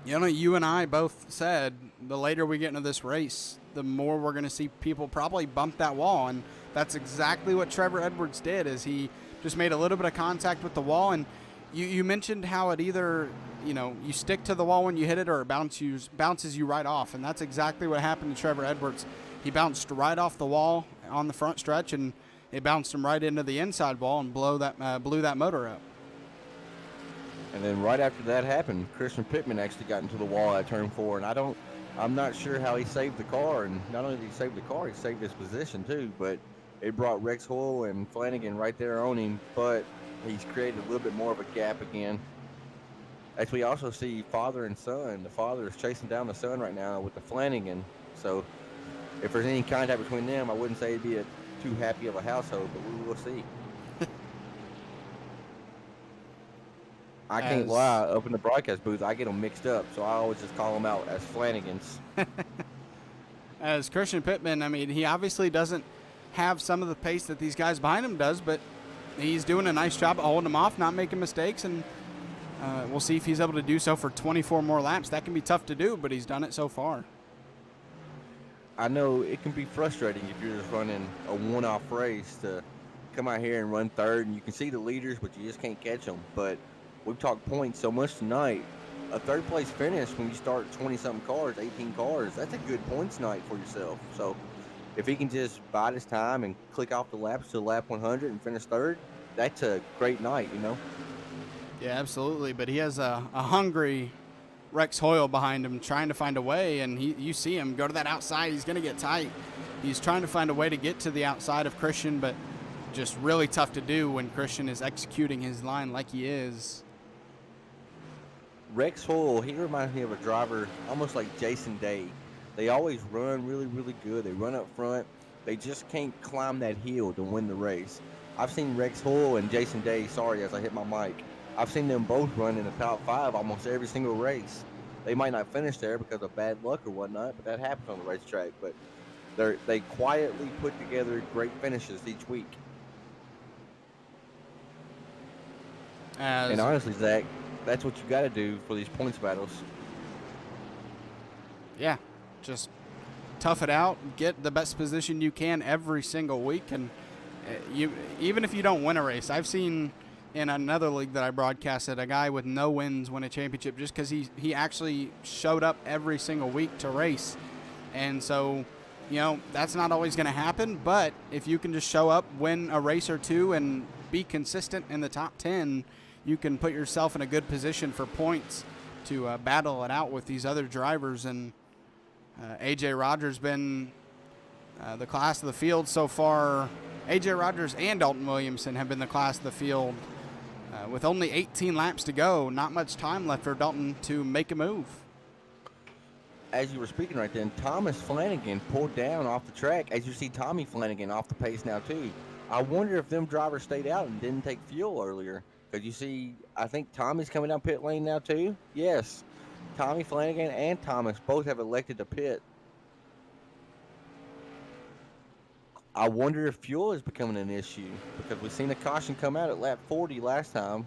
you and I both said the later we get into this race, the more we're going to see people probably bump that wall, and that's exactly what Trevor Edwards did, is he just made a little bit of contact with the wall. And you mentioned how it either, you stick to the wall when you hit it, or it bounces you right off, and that's exactly what happened to Trevor Edwards. He bounced right off the wall on the front stretch, and it bounced him right into the inside wall and blew that motor up. And then right after that happened, Christian Pittman actually got into the wall at turn 4, and I'm not sure how he saved the car. And not only did he save the car, he saved his position too. But it brought Rex Hoyle and Flanagan right there on him. But he's created a little bit more of a gap again. As we also see father and son. The father is chasing down the son right now with the Flanagan. So if there's any contact between them, I wouldn't say it'd be too happy of a household, but we will see. I can't lie, up in the broadcast booth, I get them mixed up, so I always just call them out as Flanagans. As Christian Pittman, I mean, he obviously doesn't have some of the pace that these guys behind him does, but he's doing a nice job of holding them off, not making mistakes, and we'll see if he's able to do so for 24 more laps. That can be tough to do, but he's done it so far. I know it can be frustrating if you're just running a one-off race to come out here and run third, and you can see the leaders, but you just can't catch them. But we've talked points so much tonight. A third-place finish when you start 20-something cars, 18 cars, that's a good points night for yourself. So if he can just bide his time and click off the laps to lap 100 and finish third, that's a great night, Yeah, absolutely. But he has a hungry Rex Hoyle behind him trying to find a way, and you see him go to that outside. He's going to get tight. He's trying to find a way to get to the outside of Christian, but just really tough to do when Christian is executing his line like he is. Rex Hoyle, he reminds me of a driver almost like Jason Day. They always run really, really good. They run up front. They just can't climb that hill to win the race. I've seen Rex Hoyle and Jason Day, sorry as I hit my mic, I've seen them both run in the top 5 almost every single race. They might not finish there because of bad luck or whatnot, but that happens on the racetrack. But they quietly put together great finishes each week. And honestly, Zach, that's what you got to do for these points battles. Yeah, just tough it out, get the best position you can every single week, and you even if you don't win a race, I've seen in another league that I broadcasted a guy with no wins win a championship just because he actually showed up every single week to race. And so, that's not always going to happen. But if you can just show up, win a race or two, and be consistent in the top 10, you can put yourself in a good position for points to battle it out with these other drivers. And AJ Rogers been the class of the field so far. AJ Rogers and Dalton Williamson have been the class of the field. With only 18 laps to go, not much time left for Dalton to make a move. As you were speaking right then, Thomas Flanagan pulled down off the track. As you see Tommy Flanagan off the pace now too. I wonder if them drivers stayed out and didn't take fuel earlier. Because you see, I think Tommy's coming down pit lane now too. Yes, Tommy Flanagan and Thomas both have elected to pit. I wonder if fuel is becoming an issue because we've seen a caution come out at lap 40 last time.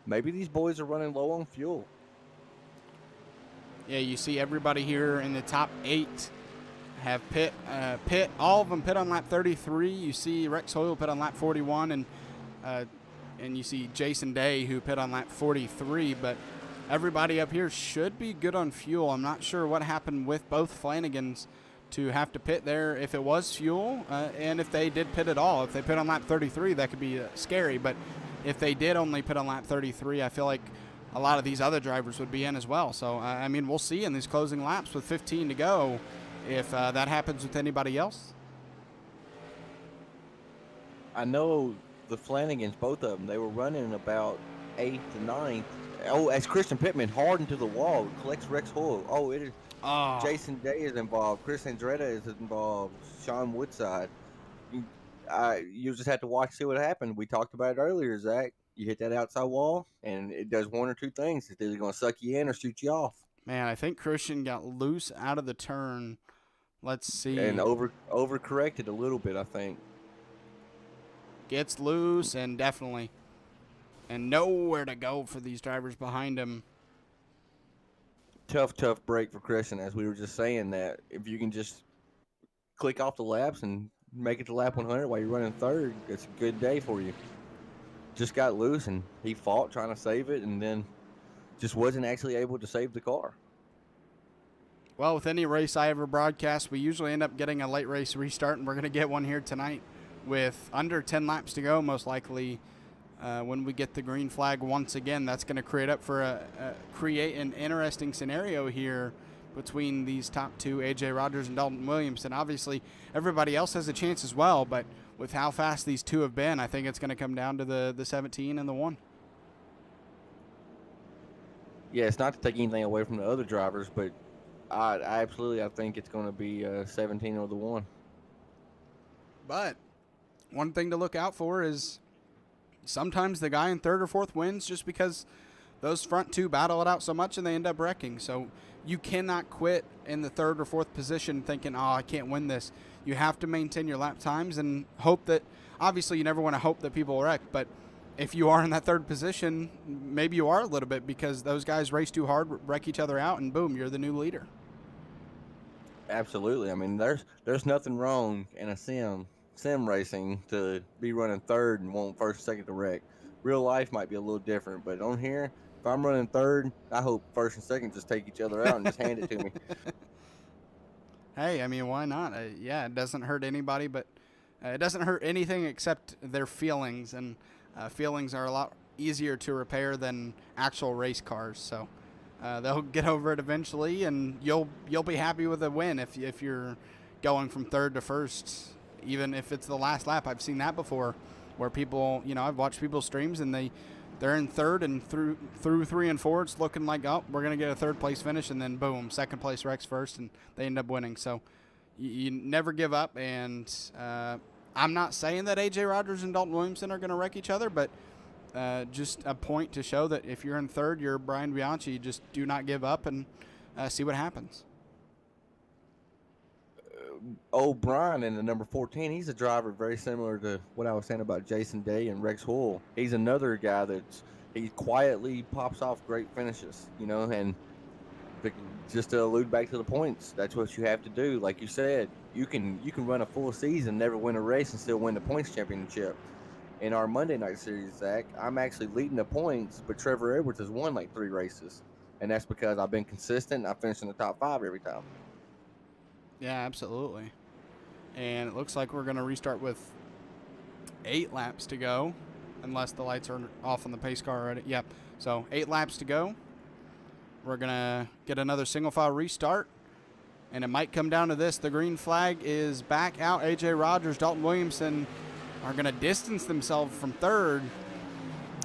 Maybe these boys are running low on fuel. Yeah, you see everybody here in the top 8 have pit. All of them pit on lap 33. You see Rex Hoyle pit on lap 41, and you see Jason Day who pit on lap 43. But everybody up here should be good on fuel. I'm not sure what happened with both Flanagans to have to pit there, if it was fuel, and if they did pit at all. If they pit on lap 33, that could be scary, but if they did only pit on lap 33, I feel like a lot of these other drivers would be in as well. So, we'll see in these closing laps with 15 to go if that happens with anybody else. I know the Flanagans, both of them, they were running about 8th to 9th. Oh, as Christian Pittman hardened to the wall, collects Rex Hoyle. Oh, it is. Oh. Jason Day is involved. Chris Andretta is involved. Sean Woodside. You just have to watch, see what happened. We talked about it earlier, Zach. You hit that outside wall, and it does one or two things. It's either going to suck you in or shoot you off. Man, I think Christian got loose out of the turn. Let's see. And overcorrected a little bit, I think. Gets loose and definitely. And nowhere to go for these drivers behind him. Tough break for Christian, as we were just saying that. If you can just click off the laps and make it to lap 100 while you're running third, it's a good day for you. Just got loose, and he fought trying to save it, and then just wasn't actually able to save the car. Well, with any race I ever broadcast, we usually end up getting a late race restart, and we're going to get one here tonight with under 10 laps to go, most likely. When we get the green flag once again, that's going to create an interesting scenario here between these top two, AJ Rogers and Dalton Williamson. Obviously, everybody else has a chance as well, but with how fast these two have been, I think it's going to come down to the 17 and the 1. Yeah, it's not to take anything away from the other drivers, but I think it's going to be 17 or the 1. But one thing to look out for is sometimes the guy in third or fourth wins just because those front two battle it out so much and they end up wrecking. So you cannot quit in the third or fourth position thinking, oh, I can't win this. You have to maintain your lap times and hope that, obviously you never want to hope that people wreck, but if you are in that third position, maybe you are a little bit because those guys race too hard, wreck each other out, and boom, you're the new leader. Absolutely. I mean, there's nothing wrong in a sim racing to be running third and want first and second to wreck. Real life might be a little different, but on here, if I'm running third, I hope first and second just take each other out and just hand it to me. Hey, I mean, why not? Yeah, it doesn't hurt anybody, but it doesn't hurt anything except their feelings, and feelings are a lot easier to repair than actual race cars. So they'll get over it eventually, and you'll be happy with a win if you're going from third to first, even if it's the last lap. I've seen that before, where people, I've watched people's streams and they're in third, and through 3 and 4, it's looking like, oh, we're gonna get a third place finish, and then boom, second place wrecks first, and they end up winning. So you never give up, and I'm not saying that AJ Rogers and Dalton Williamson are gonna wreck each other, but just a point to show that if you're in third, you're Brian Bianchi. Just do not give up and see what happens. O'Brien in the number 14, he's a driver very similar to what I was saying about Jason Day and Rex Hoyle. He's another guy he quietly pops off great finishes, and just to allude back to the points, that's what you have to do. Like you said, you can run a full season, never win a race, and still win the points championship. In our Monday night series, Zach, I'm actually leading the points, but Trevor Edwards has won like 3 races, and that's because I've been consistent. I finish in the top 5 every time. Yeah, absolutely. And it looks like we're going to restart with 8 laps to go, unless the lights are off on the pace car already. Yep. So 8 laps to go. We're going to get another single file restart. And it might come down to this. The green flag is back out. A.J. Rogers, Dalton Williamson are going to distance themselves from third.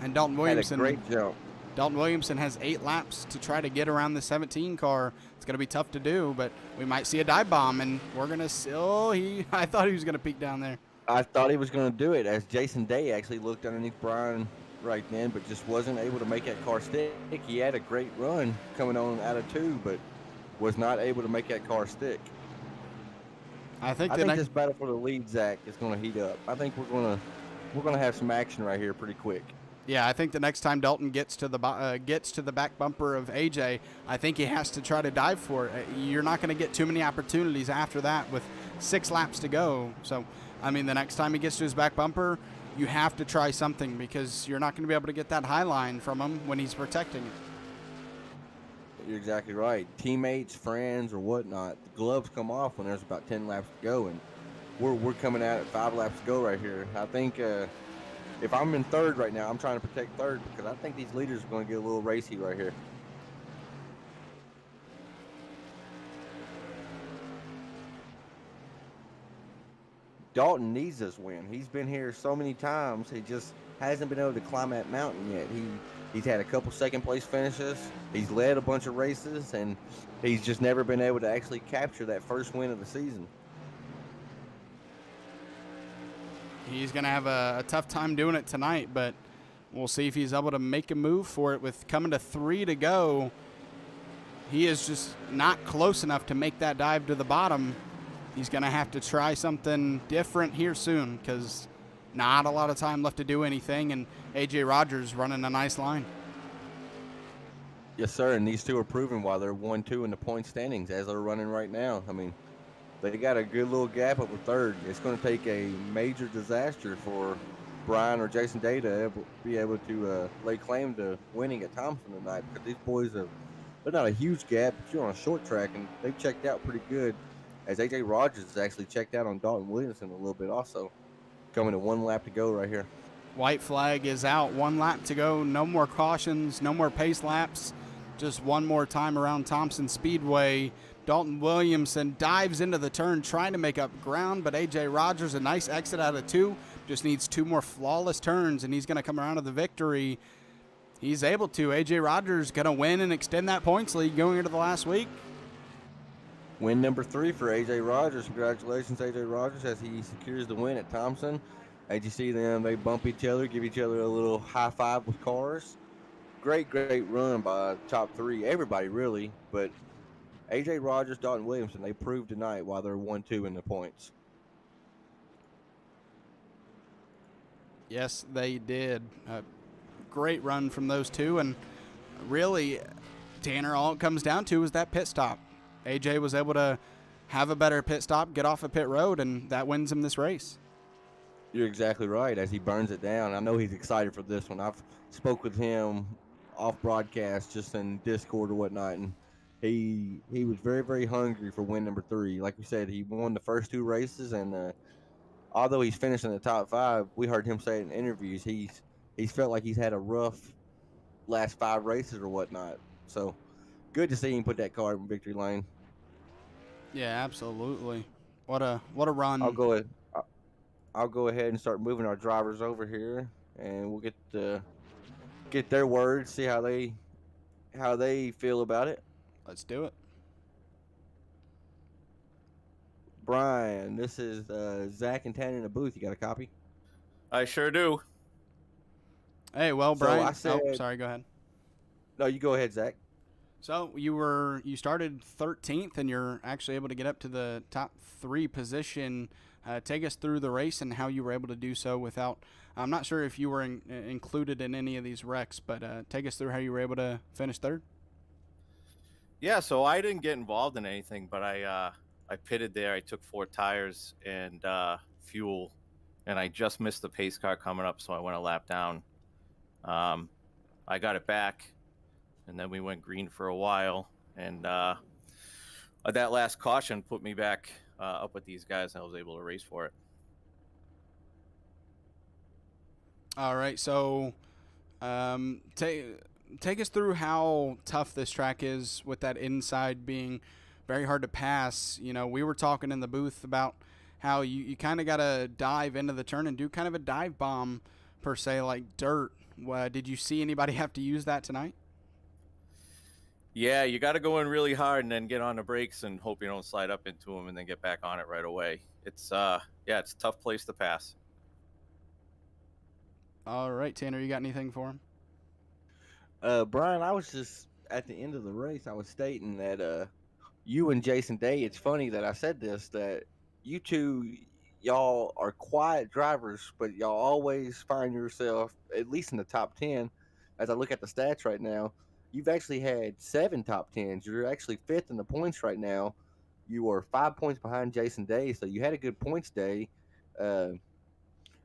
And Dalton Williamson, Had a great jump. Dalton Williamson has 8 laps to try to get around the 17 car. It's going to be tough to do, but we might see a dive bomb, and we're going to I thought he was going to peek down there. I thought he was going to do it, as Jason Day actually looked underneath Brian right then, but just wasn't able to make that car stick. He had a great run coming on out of 2, but was not able to make that car stick. I think this battle for the lead, Zach, is going to heat up. I think we're going to have some action right here pretty quick. Yeah, I think the next time Dalton gets to the back bumper of AJ, I think he has to try to dive for it. You're not going to get too many opportunities after that with 6 laps to go. So, I mean, the next time he gets to his back bumper, you have to try something, because you're not going to be able to get that high line from him when he's protecting it. You're exactly right. Teammates, friends, or whatnot, the gloves come off when there's about 10 laps to go, and we're coming out at 5 laps to go right here. I think if I'm in third right now, I'm trying to protect third, because I think these leaders are going to get a little racy right here. Dalton needs this win. He's been here so many times. He just hasn't been able to climb that mountain yet. He's had a couple second place finishes. He's led a bunch of races, and he's just never been able to actually capture that first win of the season. He's going to have a tough time doing it tonight, but we'll see if he's able to make a move for it. With coming to 3 to go, he is just not close enough to make that dive to the bottom. He's going to have to try something different here soon, because not a lot of time left to do anything, and A.J. Rogers running a nice line. Yes, sir, and these two are proving why they're 1-2 in the point standings as they're running right now. I mean, they got a good little gap over third. It's going to take a major disaster for Brian or Jason Day to be able to lay claim to winning at Thompson tonight, because these boys they're not a huge gap, but you're on a short track, and they've checked out pretty good, as A.J. Rogers has actually checked out on Dalton Williamson a little bit also. Coming to 1 lap to go right here. White flag is out. 1 lap to go. No more cautions, no more pace laps. Just one more time around Thompson Speedway. Dalton Williamson dives into the turn, trying to make up ground, but A.J. Rogers, a nice exit out of 2. Just needs 2 more flawless turns, and he's going to come around to the victory. He's able to. A.J. Rogers going to win and extend that points lead going into the last week. Win number 3 for A.J. Rogers. Congratulations, A.J. Rogers, as he secures the win at Thompson. As you see them, they bump each other, give each other a little high five with cars. Great run by top 3. Everybody, really. But A.J. Rogers, Dalton Williamson, they proved tonight why they're 1-2 in the points. Yes, they did. Great run from those two. And really, Tanner, all it comes down to is that pit stop. AJ was able to have a better pit stop, get off a pit road, and that wins him this race. You're exactly right, as he burns it down. I know he's excited for this one. I've spoke with him off broadcast, just in Discord or whatnot, and he was very, very hungry for win number 3. Like we said, he won the first 2 races, and although he's finished in the top 5, we heard him say in interviews he's felt like he's had a rough last 5 races or whatnot. So good to see him put that car in victory lane. Yeah, absolutely. What a run. I'll go ahead and start moving our drivers over here, and we'll get their words, see how they feel about it. Let's do it. Brian, this is Zach and Tanner in the booth. You got a copy? I sure do. Hey, well, So Brian. I said- sorry, go ahead. No, you go ahead, Zach. So you started 13th, and you're actually able to get up to the top 3 position. Take us through the race and how you were able to do so without. I'm not sure if you were included in any of these wrecks, but take us through how you were able to finish 3rd. Yeah, so I didn't get involved in anything, but I I pitted there. I took 4 tires and fuel, and I just missed the pace car coming up, so I went a lap down. I got it back, and then we went green for a while, and that last caution put me back up with these guys, and I was able to race for it. All right, so take us through how tough this track is with that inside being very hard to pass. You know, we were talking in the booth about how you kind of got to dive into the turn and do kind of a dive bomb per se, like dirt. Did you see anybody have to use that tonight? Yeah, you got to go in really hard and then get on the brakes and hope you don't slide up into them and then get back on it right away. It's it's a tough place to pass. All right, Tanner, you got anything for him? Brian, I was just at the end of the race. I was stating that you and Jason Day. It's funny that I said this, that you two, y'all are quiet drivers, but y'all always find yourself at least in the top 10. As I look at the stats right now, you've actually had 7 top 10s. You're actually 5th in the points right now. You are 5 points behind Jason Day, so you had a good points day. Uh,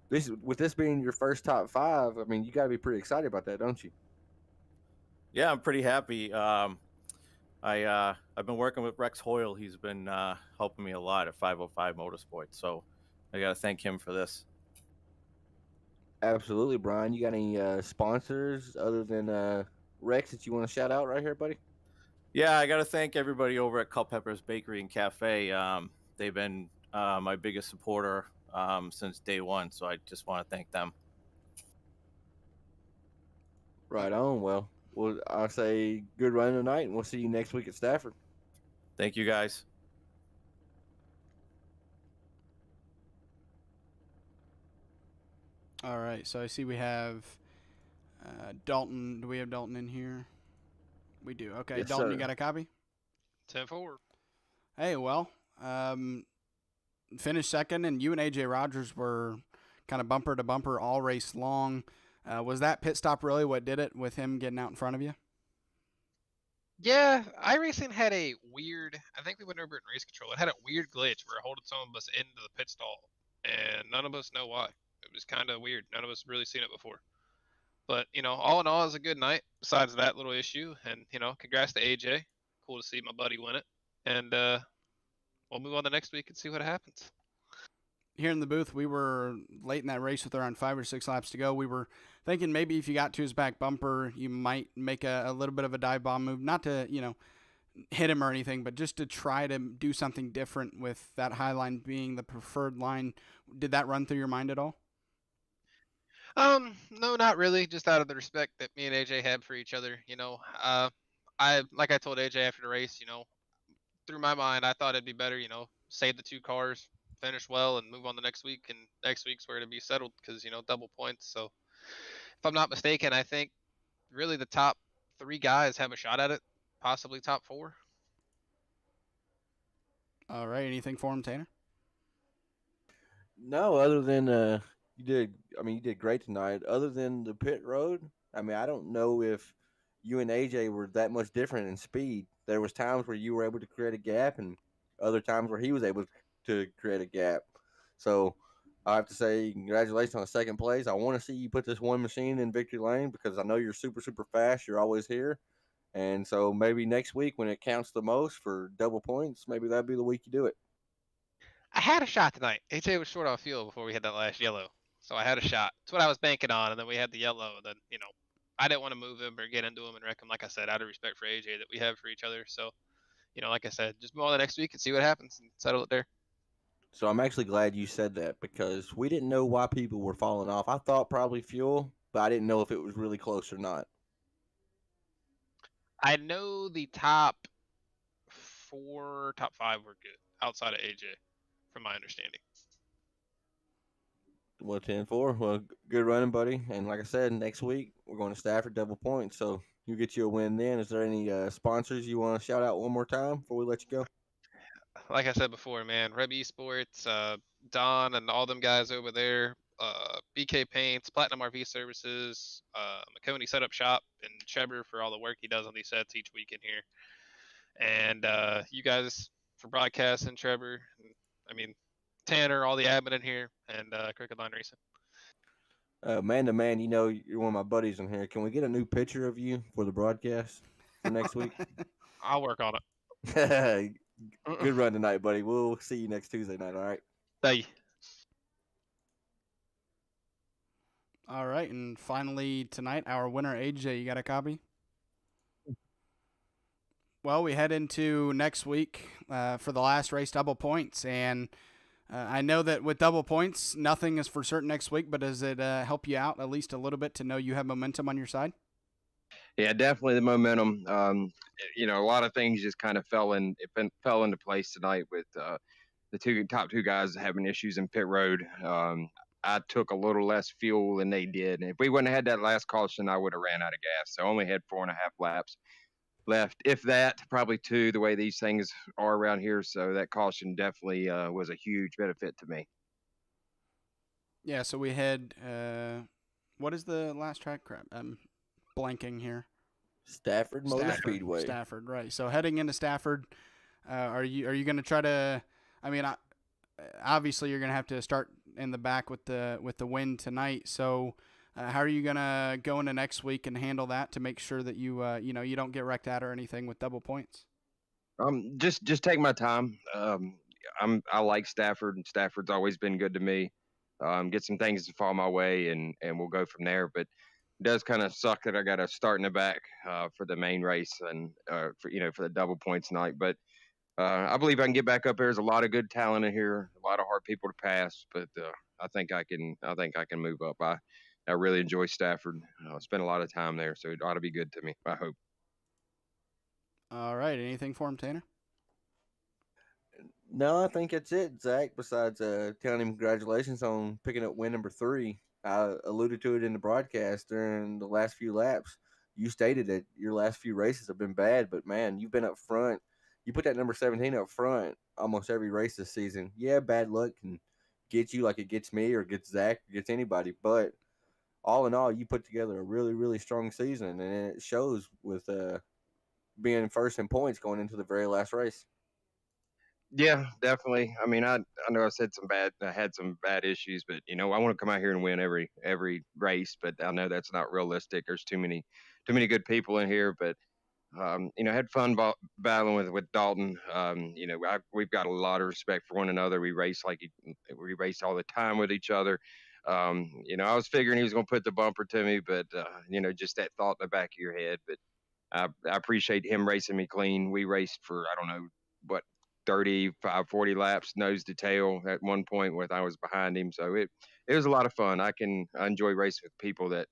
this being your first top 5, I mean, you got to be pretty excited about that, don't you? Yeah, I'm pretty happy. I've been working with Rex Hoyle. He's been helping me a lot at 505 Motorsports, so I got to thank him for this. Absolutely, Brian. You got any sponsors other than Rex that you want to shout out right here, buddy? Yeah, I got to thank everybody over at Culpepper's Bakery and Cafe. They've been my biggest supporter since day one, so I just want to thank them. Right on. Well, I'll say good run tonight, and we'll see you next week at Stafford. Thank you, guys. All right, so I see we have Dalton. Do we have Dalton in here? We do. Okay, Yes, Dalton, sir. you got a copy? 10-4. Hey, well, finished second, and you and AJ Rogers were kind of bumper to bumper all race long. Was that pit stop really what did it with him getting out in front of you? Yeah, iRacing had a weird. I think we went over it in race control. It had a weird glitch where it holding some of us into the pit stall, and none of us know why. It was kind of weird. None of us really seen it before. But all in all, it was a good night. Besides that little issue, and congrats to AJ. Cool to see my buddy win it. And we'll move on to next week and see what happens. Here in the booth, we were late in that race with around 5 or 6 laps to go. We were thinking maybe if you got to his back bumper, you might make a little bit of a dive bomb move, not to hit him or anything, but just to try to do something different with that high line being the preferred line. Did that run through your mind at all? No, not really. Just out of the respect that me and AJ have for each other. I told AJ after the race, through my mind, I thought it'd be better, save the 2 cars, finish well, and move on to next week. And next week's where to be settled because double points. So if I'm not mistaken, I think really the top 3 guys have a shot at it, possibly top 4. All right, anything for him, Tanner? No, other than you did. I mean, you did great tonight. Other than the pit road, I mean, I don't know if you and AJ were that much different in speed. There was times where you were able to create a gap, and other times where he was able to create a gap. So I have to say, congratulations on the second place. I want to see you put this one machine in victory lane because I know you're super, super fast. You're always here. And so maybe next week when it counts the most for double points, maybe that'd be the week you do it. I had a shot tonight. AJ was short on fuel before we had that last yellow. So I had a shot. That's what I was banking on. And then we had the yellow. And then, I didn't want to move him or get into him and wreck him, like I said, out of respect for AJ that we have for each other. So, like I said, just move on to next week and see what happens and settle it there. So I'm actually glad you said that because we didn't know why people were falling off. I thought probably fuel, but I didn't know if it was really close or not. I know the top 4, top 5 were good outside of AJ, from my understanding. Well, 10-4. Well, good running, buddy. And like I said, next week we're going to Stafford double points. So you get you a win then. Is there any sponsors you want to shout out one more time before we let you go? Like I said before, man, Reb Esports, Don and all them guys over there, BK Paints, Platinum RV Services, McConey Setup Shop, and Trevor for all the work he does on these sets each week in here. And you guys for broadcasting, Trevor. And, I mean, Tanner, all the admin in here, and Crooked Line Racing. Man to man, you know you're one of my buddies in here. Can we get a new picture of you for the broadcast for next week? I'll work on it. Good run tonight, buddy. We'll see you next Tuesday night. All right. Thank you. All right, and finally tonight, our winner, AJ, you got a copy? Well, we head into next week for the last race, double points, and I know that with double points, nothing is for certain next week, but does it help you out at least a little bit to know you have momentum on your side? Yeah, definitely the momentum. A lot of things just kind of fell into place tonight with the top two guys having issues in pit road. I took a little less fuel than they did, and if we wouldn't have had that last caution, I would have ran out of gas. So I only had 4.5 laps left, if that, probably 2, the way these things are around here. So that caution definitely was a huge benefit to me. Yeah, so we had what is the last track? Crap, I'm blanking here. Stafford Motor Speedway. Stafford, right. So heading into Stafford, are you going to try to? I mean, obviously you're going to have to start in the back with the win tonight. So how are you going to go into next week and handle that to make sure that you you don't get wrecked out or anything with double points? Just take my time. I like Stafford, and Stafford's always been good to me. Get some things to fall my way, and we'll go from there. But it does kind of suck that I got to start in the back for the main race and for the double points night. But I believe I can get back up there. There's a lot of good talent in here, a lot of hard people to pass. But I think I can move up. I really enjoy Stafford. Spent a lot of time there, so it ought to be good to me, I hope. All right. Anything for him, Tanner? No, I think that's it, Zach. Besides telling him congratulations on picking up win number 3. I alluded to it in the broadcast during the last few laps. You stated that your last few races have been bad, but man, you've been up front. You put that number 17 up front almost every race this season. Yeah, bad luck can get you like it gets me or gets Zach or gets anybody, but all in all, you put together a really, really strong season, and it shows with being first in points going into the very last race. Yeah, definitely. I mean, I know I had some bad issues, but I want to come out here and win every race, but I know that's not realistic. There's too many good people in here, but had fun battling with Dalton. We've got a lot of respect for one another. We race all the time with each other. I was figuring he was going to put the bumper to me, but just that thought in the back of your head. But I appreciate him racing me clean. We raced for, I don't know, what, 35, 40 laps, nose to tail at one point when I was behind him. So it was a lot of fun. I enjoy racing with people that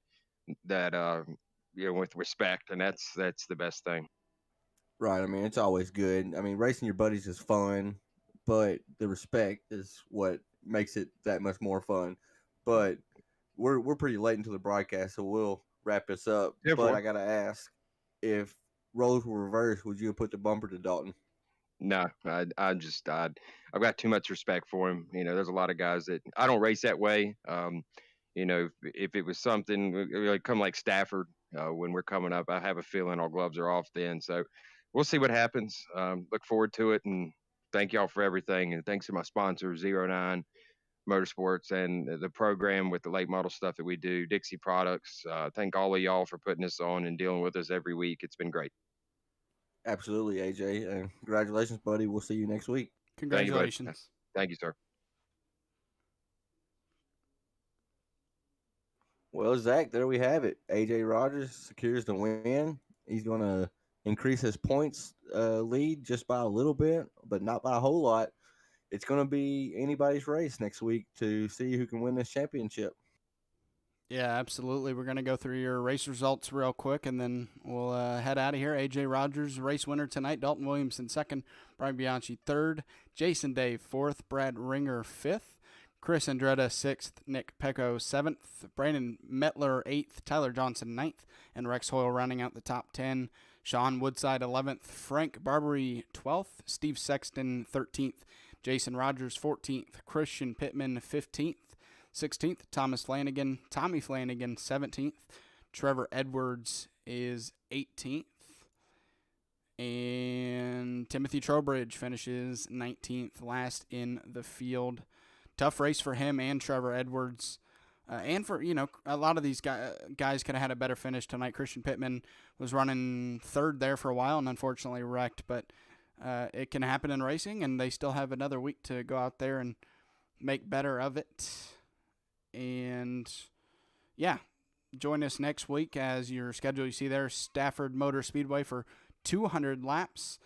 with respect, and that's the best thing. Right. I mean, it's always good. I mean, racing your buddies is fun, but the respect is what makes it that much more fun. But we're pretty late into the broadcast, so we'll wrap this up. Yeah, but I gotta ask, if roles were reversed, would you have put the bumper to Dalton? No, I've got too much respect for him. There's a lot of guys that I don't race that way. If it was something like come like Stafford when we're coming up, I have a feeling our gloves are off then. So we'll see what happens. Look forward to it, and thank y'all for everything. And thanks to my sponsor, 09 Motorsports, and the program with the late model stuff that we do, Dixie Products. Thank all of y'all for putting this on and dealing with us every week. It's been great. Absolutely, AJ. Congratulations, buddy. We'll see you next week. Congratulations. Thank you, sir. Well, Zach, there we have it. AJ Rogers secures the win. He's going to increase his points lead just by a little bit, but not by a whole lot. It's going to be anybody's race next week to see who can win this championship. Yeah, absolutely. We're going to go through your race results real quick, and then we'll head out of here. A.J. Rogers, race winner tonight. Dalton Williamson, second. Brian Bianchi, third. Jason Day, fourth. Brad Ringer, fifth. Chris Andretta, sixth. Nick Pecco, seventh. Brandon Metler, eighth. Tyler Johnson, ninth. And Rex Hoyle rounding out the top 10. Sean Woodside, 11th. Frank Barbary, 12th. Steve Sexton, 13th. Jason Rogers, 14th. Christian Pittman, 15th. 16th, Tommy Flanagan, 17th. Trevor Edwards is 18th. And Timothy Trowbridge finishes 19th, last in the field. Tough race for him and Trevor Edwards. And for, a lot of these guys could have had a better finish tonight. Christian Pittman was running third there for a while and unfortunately wrecked. But it can happen in racing, and they still have another week to go out there and make better of it. And, yeah, join us next week as your schedule you see there, Stafford Motor Speedway for 200 laps,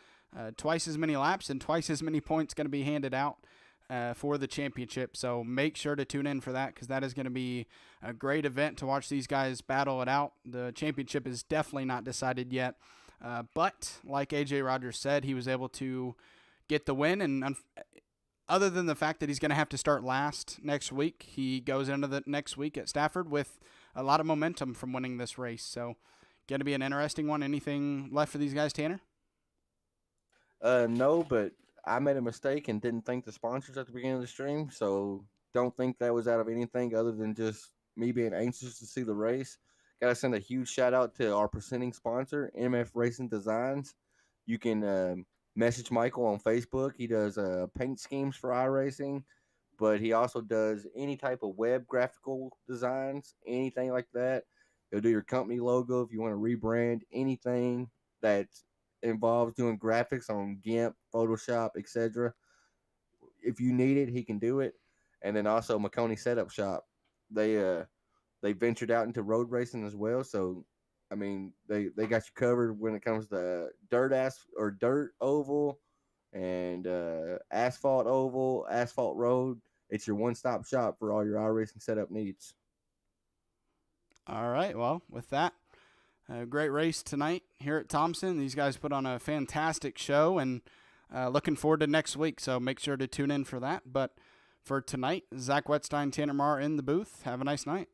twice as many laps and twice as many points going to be handed out for the championship. So make sure to tune in for that, because that is going to be a great event to watch these guys battle it out. The championship is definitely not decided yet, but like AJ Rogers said, he was able to get the win, and other than the fact that he's going to have to start last next week, he goes into the next week at Stafford with a lot of momentum from winning this race. So going to be an interesting one. Anything left for these guys, Tanner? No, but I made a mistake and didn't thank the sponsors at the beginning of the stream, so don't think that was out of anything other than just me being anxious to see the race. Got to send a huge shout out to our presenting sponsor, MF Racing Designs. You can message Michael on Facebook. He does paint schemes for iRacing, but he also does any type of web graphical designs, anything like that. He'll do your company logo if you want to rebrand, anything that involves doing graphics on GIMP, Photoshop, etc. If you need it, he can do it. And then also McConey Setup Shop. They ventured out into road racing as well, so I mean they got you covered when it comes to dirt oval and asphalt oval, asphalt road. It's your one-stop shop for all your iRacing setup needs. All right, well, with that, a great race tonight here at Thompson. These guys put on a fantastic show, and looking forward to next week, so make sure to tune in for that. But for tonight, Zach Wetstein, Tanner Marr in the booth. Have a nice night.